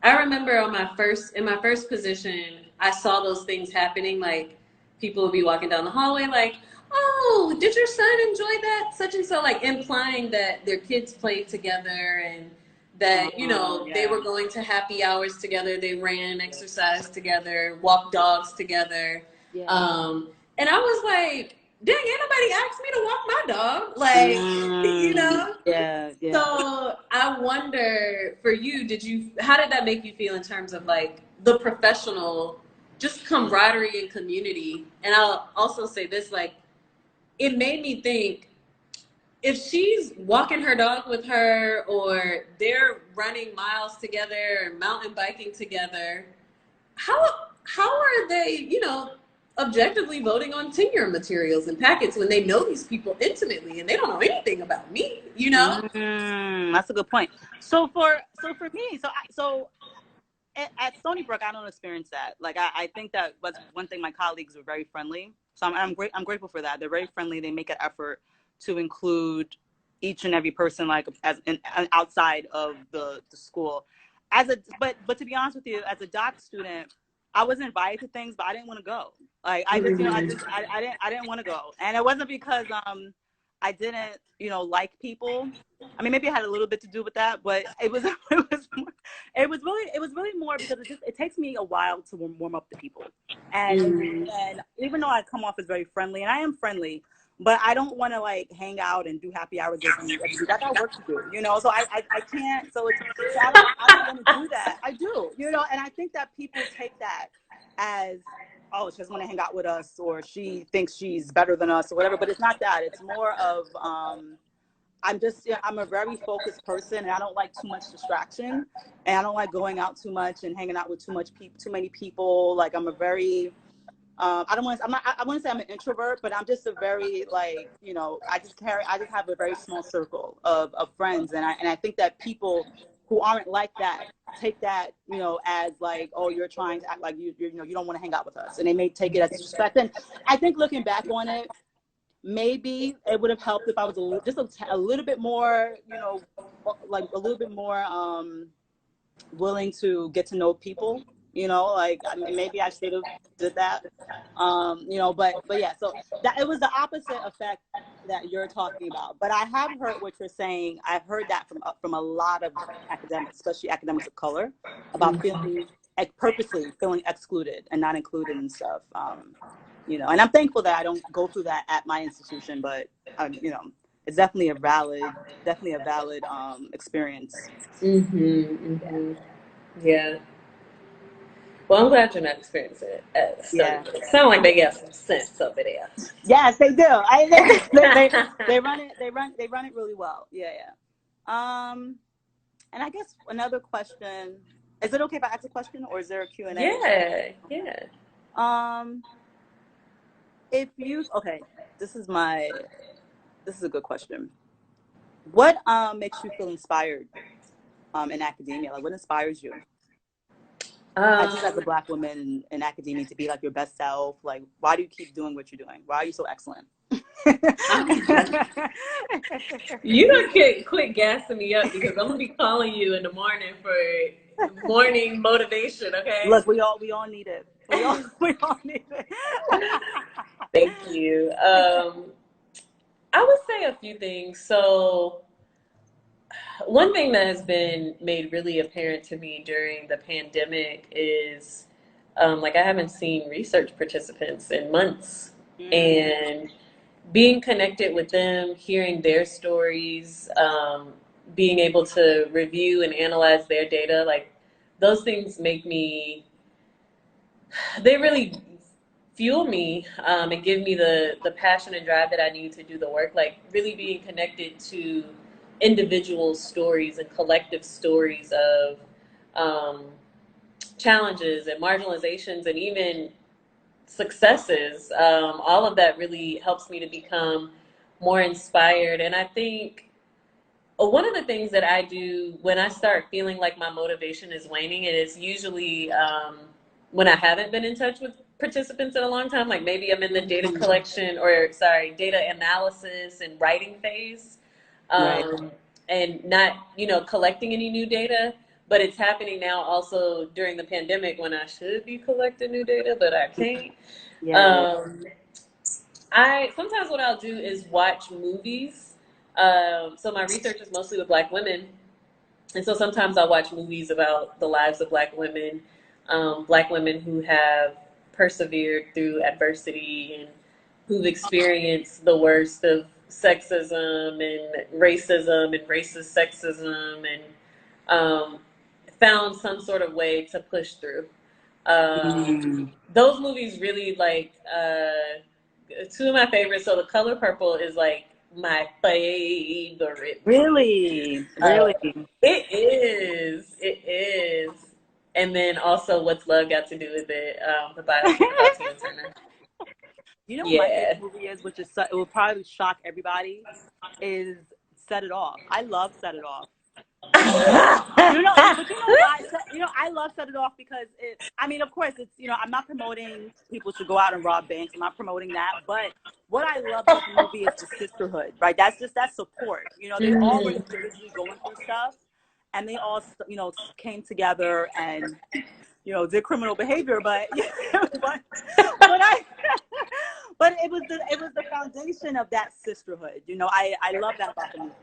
Speaker 2: remember in my first position, I saw those things happening. Like people would be walking down the hallway, like, "Oh, did your son enjoy that?" Such and so, like implying that their kids played together and that they were going to happy hours together. They ran, exercised together, walked dogs together.
Speaker 1: Yeah.
Speaker 2: And I was like, "Dang, ain't nobody asked me to walk my dog." Like,
Speaker 1: Yeah.
Speaker 2: So I wonder for you, how did that make you feel in terms of like the professional, just camaraderie and community? And I'll also say this, like, it made me think if she's walking her dog with her or they're running miles together or mountain biking together, how are they, objectively voting on tenure materials and packets when they know these people intimately and they don't know anything about me,
Speaker 1: That's a good point. So for me, so at Stony Brook, I don't experience that. Like I think that was one thing. My colleagues are very friendly, so I'm grateful for that. They're very friendly. They make an effort to include each and every person, like outside of the school. But to be honest with you, as a doc student, I was invited to things, but I didn't want to go. Like I just, I didn't want to go, and it wasn't because I didn't, like people. I mean, maybe it had a little bit to do with that, but it was it was really more because it takes me a while to warm up to people, and even though I come off as very friendly, and I am friendly, but I don't want to like hang out and do happy hours every week. I got work to do, So I can't. So I don't want to do that. I do, and I think that people take that as, oh, she doesn't want to hang out with us, or she thinks she's better than us, or whatever. But it's not that. It's more of I'm a very focused person, and I don't like too much distraction, and I don't like going out too much and hanging out with too many people. Like I'm a very I wouldn't say I'm an introvert, but I'm just a very like, I just have a very small circle of friends, and I think that people who aren't like that take that, as like, oh, you're trying to act like you don't want to hang out with us, and they may take it as disrespect. And I think looking back on it, maybe it would have helped if I was a little bit more, like a little bit more willing to get to know people, like I mean, maybe I should have did that, but yeah, so that it was the opposite effect that you're talking about. But I have heard what you're saying. I've heard that from a lot of academics, especially academics of color, about feeling purposely feeling excluded and not included and stuff. You know, and I'm thankful that I don't go through that at my institution, but you know, it's definitely a valid experience.
Speaker 2: Yeah. Well, I'm glad you're not experiencing it at Stony Brook. Sound like they got some sense over there.
Speaker 1: Yes, they do. They run it really well. Yeah. And I guess another question, is it okay if I ask a question, or is there a Q&A?
Speaker 2: Yeah.
Speaker 1: If you, okay, this is a good question. What makes you feel inspired in academia? Like, what inspires you? Just as a Black woman in academia, to be like your best self. Like, why do you keep doing what you're doing? Why are you so excellent?
Speaker 2: You don't quit gassing me up, because I'm gonna be calling you in the morning for morning motivation. Okay.
Speaker 1: Look, we all need it. We all need it.
Speaker 2: Thank you. I would say a few things. So one thing that has been made really apparent to me during the pandemic is like, I haven't seen research participants in months, and being connected with them, hearing their stories, being able to review and analyze their data, like, those things they really fuel me, and give me the passion and drive that I need to do the work. Like, really being connected to individual stories and collective stories of challenges and marginalizations and even successes, all of that really helps me to become more inspired. And I think one of the things that I do when I start feeling like my motivation is waning, and it's usually when I haven't been in touch with participants in a long time, like maybe I'm in the data analysis and writing phase, and not, collecting any new data. But it's happening now also during the pandemic, when I should be collecting new data, but I can't. Sometimes what I'll do is watch movies. So my research is mostly with Black women, and so sometimes I'll watch movies about the lives of Black women who have persevered through adversity and who've experienced the worst of sexism and racism and racist sexism, and found some sort of way to push through. Those movies really, like, two of my favorites. So The Color Purple is like my favorite.
Speaker 1: Really?
Speaker 2: It is. And then also, What's Love Got to Do with It? The biopic about Tina Turner.
Speaker 1: You know what my favorite movie is, which is, it will probably shock everybody, is Set It Off. I love Set It Off. But you know why? I love Set It Off because of course, it's, I'm not promoting people should go out and rob banks. I'm not promoting that. But what I love about the movie is the sisterhood, right? That's just that support. They all were individually going through stuff, and they all, came together and, did criminal behavior, but but it was the foundation of that sisterhood. I love that about the movie.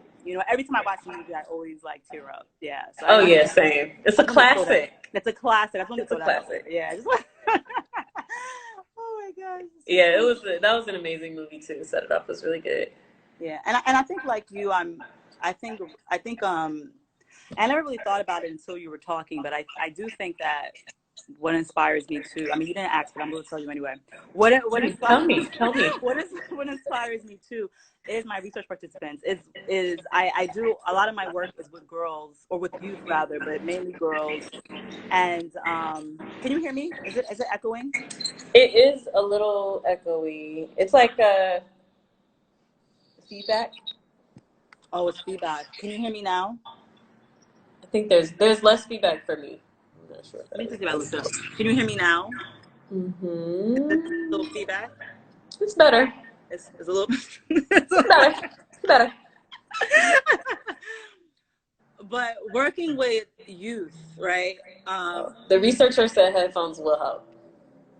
Speaker 1: Every time I watch the movie, I always tear up. Yeah. So
Speaker 2: same. It's a classic.
Speaker 1: It's a classic. I just want to throw that out there. Yeah. Oh my gosh.
Speaker 2: Yeah, that was an amazing movie too. Set It Off was really good.
Speaker 1: Yeah, and I think like you, I think I never really thought about it until you were talking, but I do think that what inspires me too. You didn't ask, but I'm going to tell you anyway. What inspires me? What inspires me too is my research participants. I do a lot of my work is with girls, or with youth rather, but mainly girls. And can you hear me? Is it echoing?
Speaker 2: It is a little echoey. It's like feedback.
Speaker 1: Oh, it's feedback. Can you hear me now?
Speaker 2: I think there's less feedback for me. I'm not sure.
Speaker 1: Let me just see if I look up. Can you hear me now?
Speaker 2: Mm-hmm.
Speaker 1: Is a little feedback?
Speaker 2: It's better.
Speaker 1: It's a little.
Speaker 2: It's better.
Speaker 1: But working with youth, right?
Speaker 2: The researcher said headphones will help.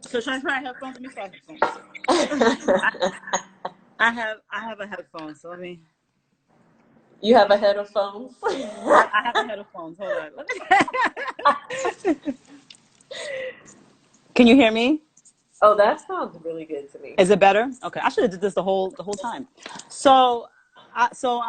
Speaker 1: So should I try headphones? Let me try headphones. I have a headphone, so let me.
Speaker 2: You have a head of phones?
Speaker 1: I have a head of phones. Hold on. Can you hear me?
Speaker 2: Oh, that sounds really good to me.
Speaker 1: Is it better? Okay, I should have did this the whole time. So, so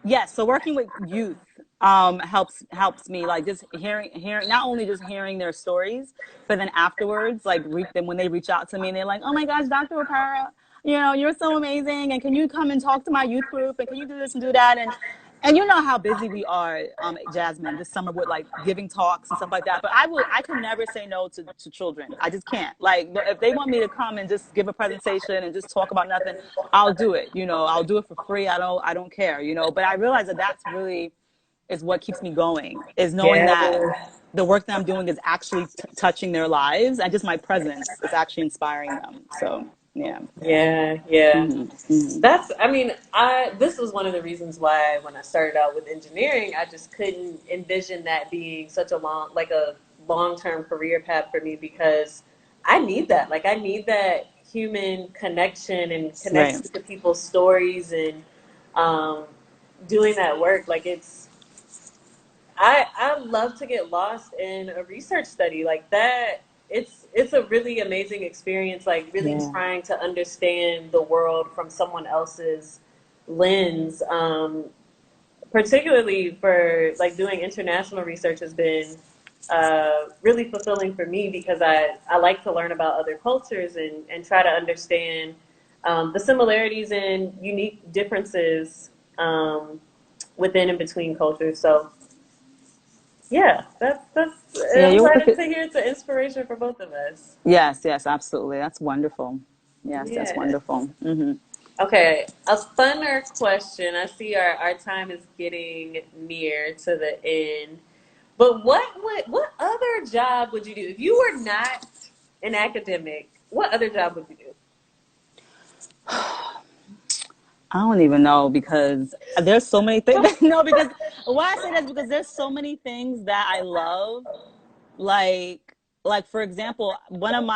Speaker 1: yes, so working with youth helps me, like just hearing not only just hearing their stories, but then afterwards, like then when they reach out to me and they're like, oh my gosh, Dr. Opara, you're so amazing, and can you come and talk to my youth group, and can you do this and do that, and you know how busy we are, Jasmine, this summer with like giving talks and stuff like that. But I could never say no to children. I just can't. Like if they want me to come and just give a presentation and just talk about nothing, I'll do it. I'll do it for free. I don't care. But I realize that that's really is what keeps me going. Is knowing
Speaker 2: Yeah.
Speaker 1: that the work that I'm doing is actually touching their lives, and just my presence is actually inspiring them. So yeah.
Speaker 2: Yeah, yeah.
Speaker 1: Mm-hmm. Mm-hmm.
Speaker 2: This was one of the reasons why when I started out with engineering, I just couldn't envision that being such a long-term career path for me, because I need that. Like, I need that human connection and
Speaker 1: Right.
Speaker 2: connecting to people's stories, and um, doing that work. Like, I love to get lost in a research study like that. It's a really amazing experience, like really
Speaker 1: Yeah.
Speaker 2: trying to understand the world from someone else's lens. Particularly for like doing international research has been really fulfilling for me, because I like to learn about other cultures, and try to understand the similarities and unique differences within and between cultures. So yeah, that's.
Speaker 1: Yeah.
Speaker 2: I'm
Speaker 1: You're
Speaker 2: glad to hear it's an inspiration for both of us.
Speaker 1: Yes, yes, absolutely. That's wonderful. Yes, that's
Speaker 2: Yeah.
Speaker 1: wonderful. Hmm.
Speaker 2: Okay, a funner question. I see our time is getting near to the end. But what other job would you do if you were not an academic? What other job would you do?
Speaker 1: I don't even know, because there's so many things. No, because why I say that is because there's so many things that I love. Like, for example, one of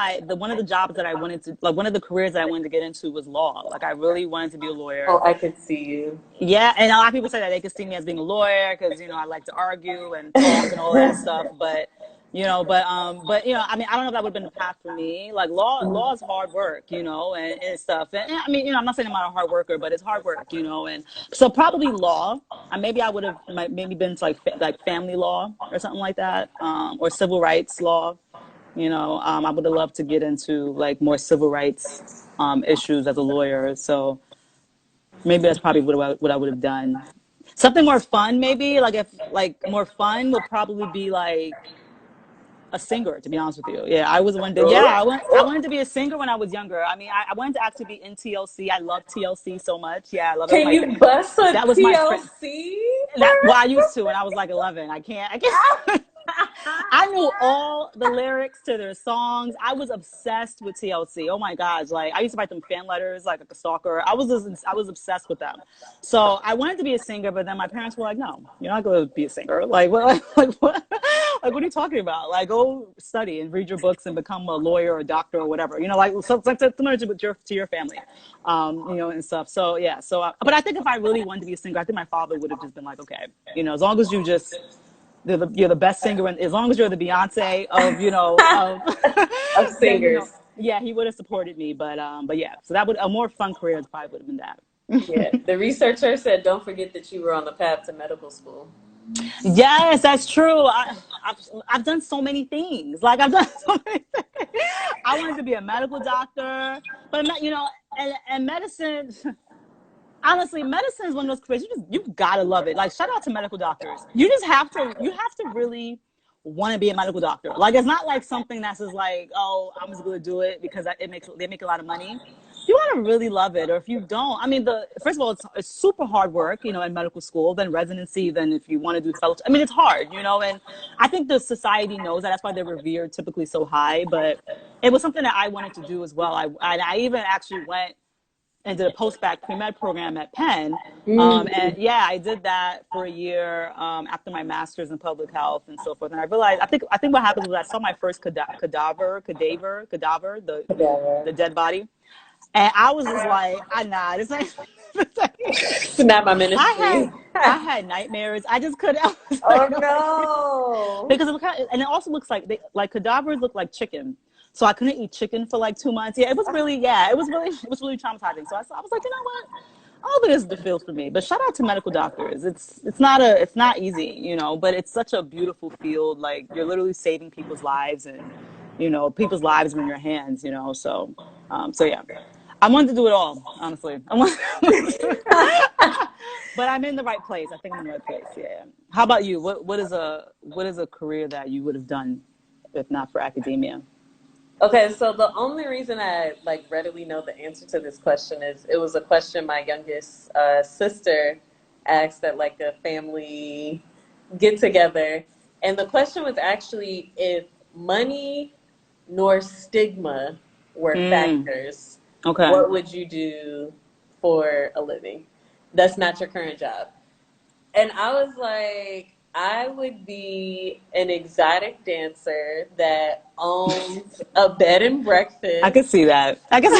Speaker 1: the jobs that I wanted to, like, one of the careers that I wanted to get into was law. Like, I really wanted to be a lawyer.
Speaker 2: Oh, I could see you.
Speaker 1: Yeah, and a lot of people say that they could see me as being a lawyer because I like to argue and talk and all that stuff. But I mean, I don't know if that would have been the path for me. Like, law is hard work, and stuff. And I mean, I'm not saying I'm not a hard worker, but it's hard work, and so probably law. Maybe I would have maybe been to like family law or something like that, or civil rights law. I would have loved to get into like more civil rights issues as a lawyer. So maybe that's probably what I would have done. Something more fun, maybe, like, if like more fun would probably be like a singer, to be honest with you. Yeah, I was one that, yeah, I wanted to be a singer when I was younger. I mean, I wanted to actually be in TLC. I love TLC so much. Yeah, I love it.
Speaker 2: Can you bust a
Speaker 1: That was my friend.
Speaker 2: TLC?
Speaker 1: Well, I used to when I was like 11. I can't. I knew all the lyrics to their songs. I was obsessed with TLC. Oh my gosh. Like, I used to write them fan letters like a stalker. I was obsessed with them. So I wanted to be a singer, but then my parents were like, no, you're not going to be a singer. Like, what, like, what? Like, what are you talking about? Like, go study and read your books and become a lawyer or a doctor or whatever, like, so it's like similar to your family, and stuff. So yeah. So, but I think if I really wanted to be a singer, I think my father would have just been like, okay, as long as you're the best singer, and as long as you're the Beyonce
Speaker 2: Of
Speaker 1: then
Speaker 2: singers.
Speaker 1: yeah, he would have supported me. But yeah, so that would a more fun career probably would have been that.
Speaker 2: Yeah. The researcher said, don't forget that you were on the path to medical school.
Speaker 1: Yes, that's true. I've done so many things. Like, I've done so many things. I wanted to be a medical doctor, but and medicine. Honestly, medicine is one of those careers you gotta love it. Like, shout out to medical doctors. You have to really want to be a medical doctor. Like, it's not like something that's just like, oh, I'm just gonna do it because they make a lot of money. You want to really love it, or if you don't, I mean, first of all, it's super hard work, in medical school, then residency, then if you want to do fellowship. I mean, it's hard, and I think the society knows that. That's why they're revered typically so high. But it was something that I wanted to do as well. I even actually went and did a post-bac pre-med program at Penn. And yeah, I did that for a year after my master's in public health and so forth. And I realized, I think what happened was I saw my first cadaver, the dead body. And I was just like, nah, this ain't
Speaker 2: Not my
Speaker 1: I
Speaker 2: ministry.
Speaker 1: had nightmares. I just couldn't. I was
Speaker 2: Oh
Speaker 1: like,
Speaker 2: no.
Speaker 1: because and it also looks like cadavers look like chicken. So I couldn't eat chicken for like 2 months. Yeah, it was really traumatizing. So I was like, you know what? All of it is the field for me. But shout out to medical doctors. It's not easy, but it's such a beautiful field. Like you're literally saving people's lives, and people's lives are in your hands. So yeah, I wanted to do it all. Honestly, but I'm in the right place. I think I'm in the right place. Yeah. How about you? What is a career that you would have done if not for academia?
Speaker 2: Okay, so the only reason I like readily know the answer to this question is it was a question my youngest sister asked at like a family get together, and the question was actually if money nor stigma were
Speaker 1: Mm,
Speaker 2: factors,
Speaker 1: okay.
Speaker 2: what would you do for a living? That's not your current job. And I was like, I would be an exotic dancer that owns a bed and
Speaker 1: I
Speaker 2: breakfast,
Speaker 1: could see that. I guess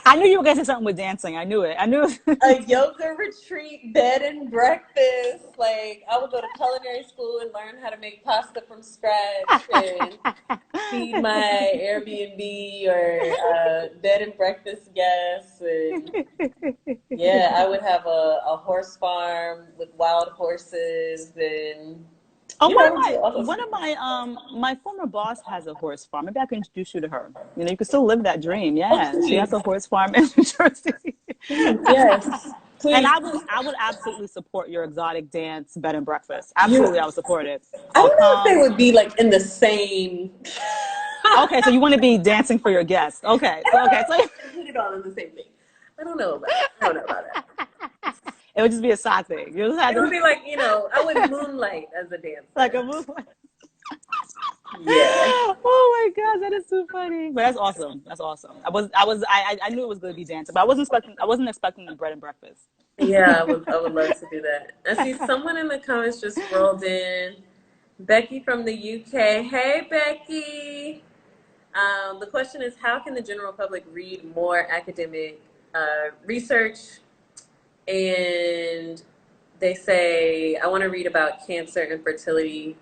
Speaker 1: I knew you were gonna say something with dancing. I knew it. I knew
Speaker 2: a
Speaker 1: it.
Speaker 2: yoga retreat bed and breakfast. Like, I would go to culinary school and learn how to make pasta from scratch and feed my Airbnb or bed and breakfast guests. And yeah, I would have a horse farm with wild horses and,
Speaker 1: Oh,
Speaker 2: you know, do all those
Speaker 1: one of
Speaker 2: things.
Speaker 1: my former boss has a horse farm. Maybe I can introduce you to her. You could still live that dream.
Speaker 2: Oh,
Speaker 1: Yeah, she has
Speaker 2: please,
Speaker 1: a horse farm in New Jersey.
Speaker 2: please, yes,
Speaker 1: And
Speaker 2: please.
Speaker 1: I would absolutely support your exotic dance bed and breakfast.
Speaker 2: You,
Speaker 1: Absolutely, I would support it.
Speaker 2: I
Speaker 1: I'll
Speaker 2: don't know if they
Speaker 1: come.
Speaker 2: would be like in the same.
Speaker 1: Okay, so you want to be dancing for your guests. Okay, so
Speaker 2: Put it all in the same thing. I don't know about it. I don't know about that.
Speaker 1: it would just be a side thing. You just had
Speaker 2: It would
Speaker 1: to
Speaker 2: be like, I would moonlight as a
Speaker 1: like a
Speaker 2: dancer.
Speaker 1: move.
Speaker 2: Yeah.
Speaker 1: Oh my gosh, that is too funny. But that's awesome. That's awesome. I knew it was going to be dancing, but I wasn't expecting the bread and breakfast.
Speaker 2: Yeah, I would love to do that. I see someone in the comments just rolled in. Becky from the UK. Hey, Becky. The question is, how can the general public read more academic research? And they say, I want to read about cancer and fertility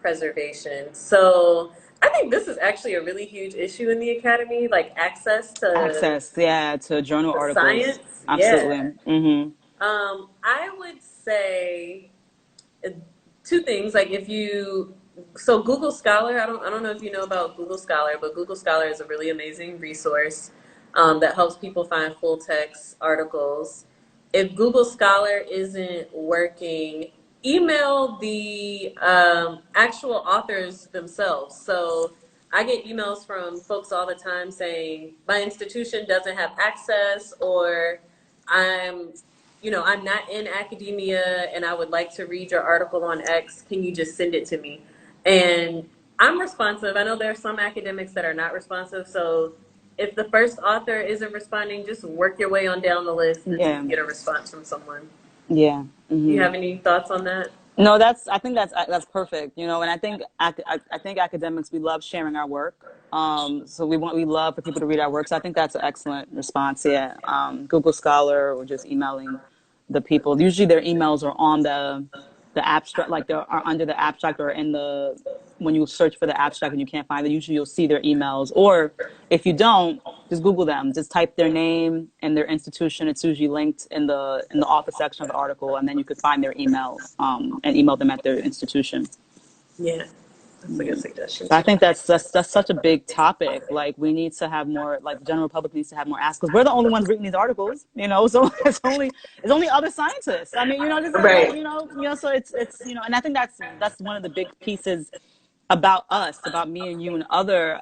Speaker 2: preservation. So I think this is actually a really huge issue in the academy, like access
Speaker 1: Access, yeah, to journal
Speaker 2: to
Speaker 1: articles.
Speaker 2: science. Yeah.
Speaker 1: Absolutely. Mm-hmm.
Speaker 2: I would say two things. Like if you, so Google Scholar, I don't know if you know about Google Scholar, but Google Scholar is a really amazing resource that helps people find full text articles. If Google Scholar isn't working, email the actual authors themselves. So I get emails from folks all the time saying my institution doesn't have access, or I'm I'm not in academia and I would like to read your article on X. Can you just send it to me? And I'm responsive. I know there are some academics that are not responsive. So if the first author isn't responding, just work your way on down the list until
Speaker 1: Yeah.
Speaker 2: you get a response from someone.
Speaker 1: Yeah.
Speaker 2: Do you
Speaker 1: Mm-hmm.
Speaker 2: have any thoughts on that?
Speaker 1: No, I think that's perfect. And I think I think academics, we love sharing our work. So we love for people to read our work. So I think that's an excellent response. Yeah. Google Scholar or just emailing the people. Usually their emails are on the abstract, like they are under the abstract or in the when you search for the abstract and you can't find it. Usually you'll see their emails, or if you don't, just Google them. Just type their name and their institution. It's usually linked in the author section of the article, and then you could find their email and email them at their institution.
Speaker 2: Yeah, that's a good suggestion
Speaker 1: So I
Speaker 2: too.
Speaker 1: think that's such a big topic. Like we need to have more. Like the general public needs to have more access because we're the only ones reading these articles. So it's only other scientists. I mean, this is like
Speaker 2: Right.
Speaker 1: So it's and I think that's one of the big pieces about us, about me and you and other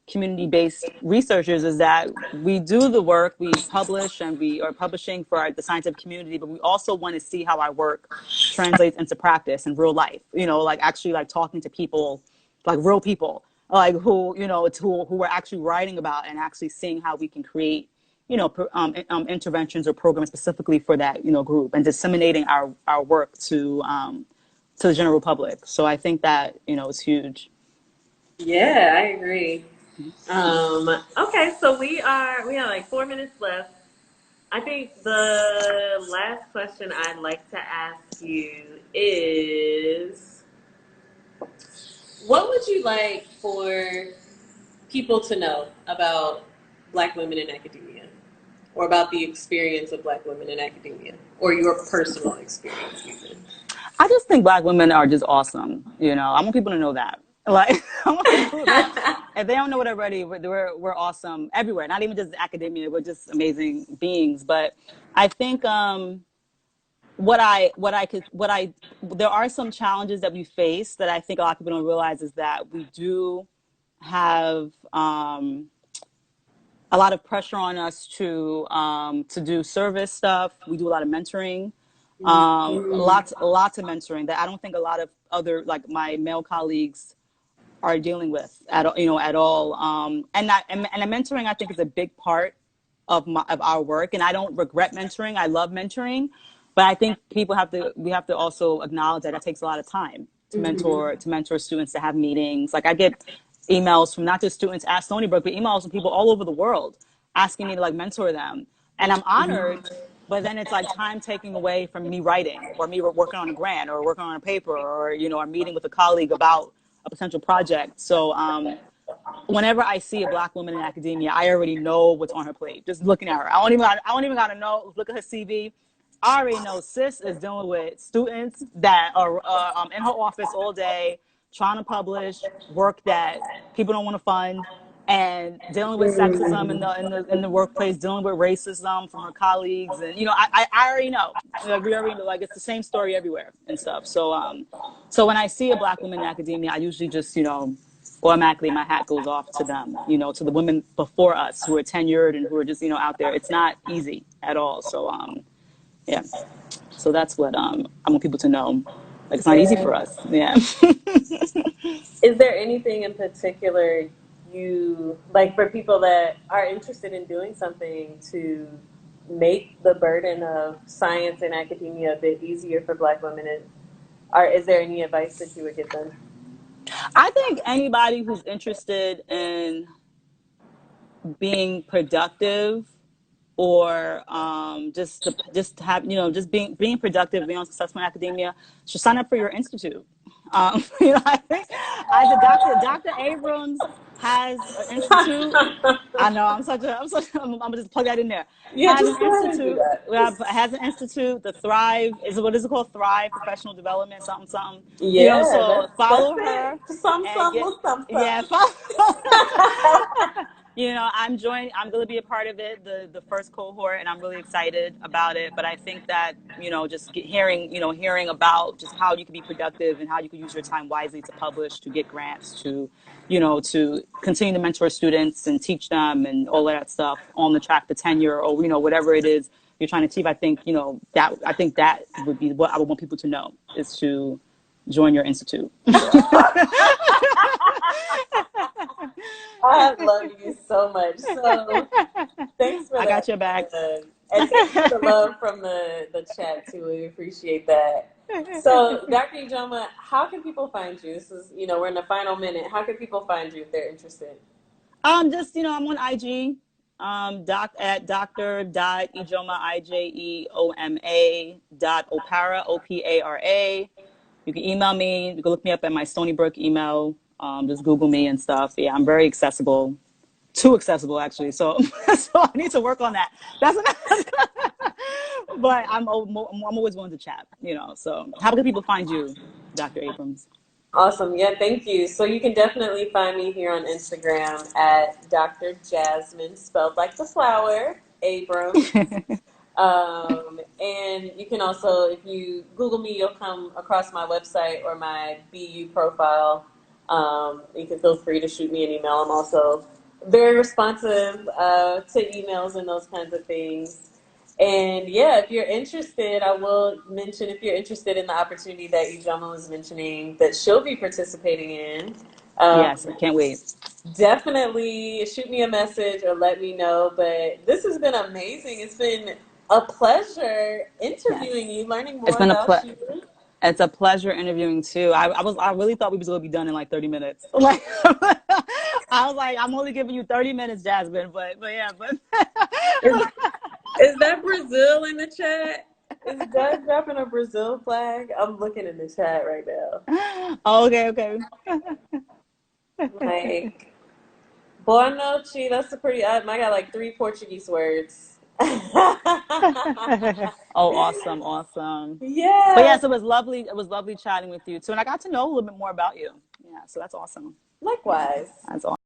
Speaker 1: community-based researchers, is that we do the work, we publish, and we are publishing for the scientific community, but we also want to see how our work translates into practice in real life. Like actually like talking to people, like real people, like who it's who we're actually writing about and actually seeing how we can create interventions or programs specifically for that group and disseminating our work to the general public. So I think that is huge.
Speaker 2: Yeah, I agree. Okay, so we have like 4 minutes left. I think the last question I'd like to ask you is, what would you like for people to know about Black women in academia, or about the experience of Black women in academia, or your personal experience even?
Speaker 1: I just think Black women are just awesome. You know, I want people to know that. Like, I want people to, if they don't know it already, we're awesome everywhere. Not even just academia, we're just amazing beings. But I think there are some challenges that we face that I think a lot of people don't realize is that we do have a lot of pressure on us to do service stuff. We do a lot of mentoring, lots of mentoring that I don't think a lot of other, like, my male colleagues are dealing with at all. And the mentoring, I think, is a big part of our work. And I don't regret mentoring. I love mentoring, but I think we have to also acknowledge that it takes a lot of time to mentor students, to have meetings. Like, I get emails from not just students at Stony Brook, but emails from people all over the world asking me to, like, mentor them. And I'm honored, but then it's like time taking away from me writing, or me working on a grant, or working on a paper, or, a meeting with a colleague about a potential project. So whenever I see a Black woman in academia, I already know what's on her plate. Just looking at her, I don't even gotta know. Look at her CV. I already know sis is dealing with students that are in her office all day, trying to publish work that people don't want to fund, and dealing with sexism in the workplace, dealing with racism from her colleagues, and I already know. Like, we already know. Like, it's the same story everywhere and stuff. So so when I see a Black woman in academia, I usually just automatically my hat goes off to them. To the women before us who are tenured and who are just out there. It's not easy at all. So yeah. So that's what I want people to know. Like, it's not easy for us. Yeah.
Speaker 2: Is there anything in particular you like for people that are interested in doing something to make the burden of science and academia a bit easier for Black women? Is there any advice that you would give them?
Speaker 1: I think anybody who's interested in being productive, or just have just being productive, being successful in academia, should sign up for your institute. I think Dr. Abrams has an institute. I know I'm gonna just plug that in there.
Speaker 2: Yeah, just go ahead and do that.
Speaker 1: Has an institute. The Thrive is what is it called? Thrive Professional Development, something.
Speaker 2: Yeah,
Speaker 1: So follow
Speaker 2: that's
Speaker 1: her.
Speaker 2: Some.
Speaker 1: Yeah, follow. I'm going to be a part of it, the first cohort, and I'm really excited about it. But I think that, just hearing about just how you can be productive and how you can use your time wisely to publish, to get grants, to continue to mentor students and teach them and all that stuff on the track to tenure, or, whatever it is you're trying to achieve. I think, that would be what I would want people to know, is to join your institute.
Speaker 2: I love you so much. So thanks for that.
Speaker 1: I got your back.
Speaker 2: And thanks for the love from the chat too. We appreciate that. So, Dr. Ijeoma, how can people find you? This is, we're in the final minute. How can people find you if they're interested?
Speaker 1: I'm on IG, at Dr.Ijeoma, Ijeoma.Opara, Opara. You can email me. You can look me up at my Stony Brook email. Just Google me and stuff. Yeah, I'm very accessible. Too accessible, actually. So I need to work on that. But I'm always willing to chat, So how can people find you, Dr. Abrams?
Speaker 2: Awesome. Yeah, thank you. So you can definitely find me here on Instagram at Dr. Jasmine, spelled like the flower, Abrams. And you can also, if you Google me, you'll come across my website or my BU profile. You can feel free to shoot me an email. I'm also very responsive to emails and those kinds of things. And yeah, if you're interested, I will mention, if you're interested in the opportunity that Ijeoma was mentioning that she'll be participating in.
Speaker 1: Yes, I can't wait.
Speaker 2: Definitely shoot me a message or let me know. But this has been amazing. It's been a pleasure interviewing you, learning more about you.
Speaker 1: It's a pleasure interviewing too. I really thought we was going to be done in like 30 minutes. Like, I was like, I'm only giving you 30 minutes, Jasmine, but yeah,
Speaker 2: Is that Brazil in the chat? Is Doug dropping a Brazil flag? I'm looking in the chat right now.
Speaker 1: Oh, okay.
Speaker 2: Like, boa noite. That's a pretty. I got like 3 Portuguese words.
Speaker 1: Oh, awesome. But
Speaker 2: Yeah.
Speaker 1: yes, it was lovely. It was lovely chatting with you too, and I got to know a little bit more about you. Yeah, so that's awesome.
Speaker 2: Likewise.
Speaker 1: That's awesome.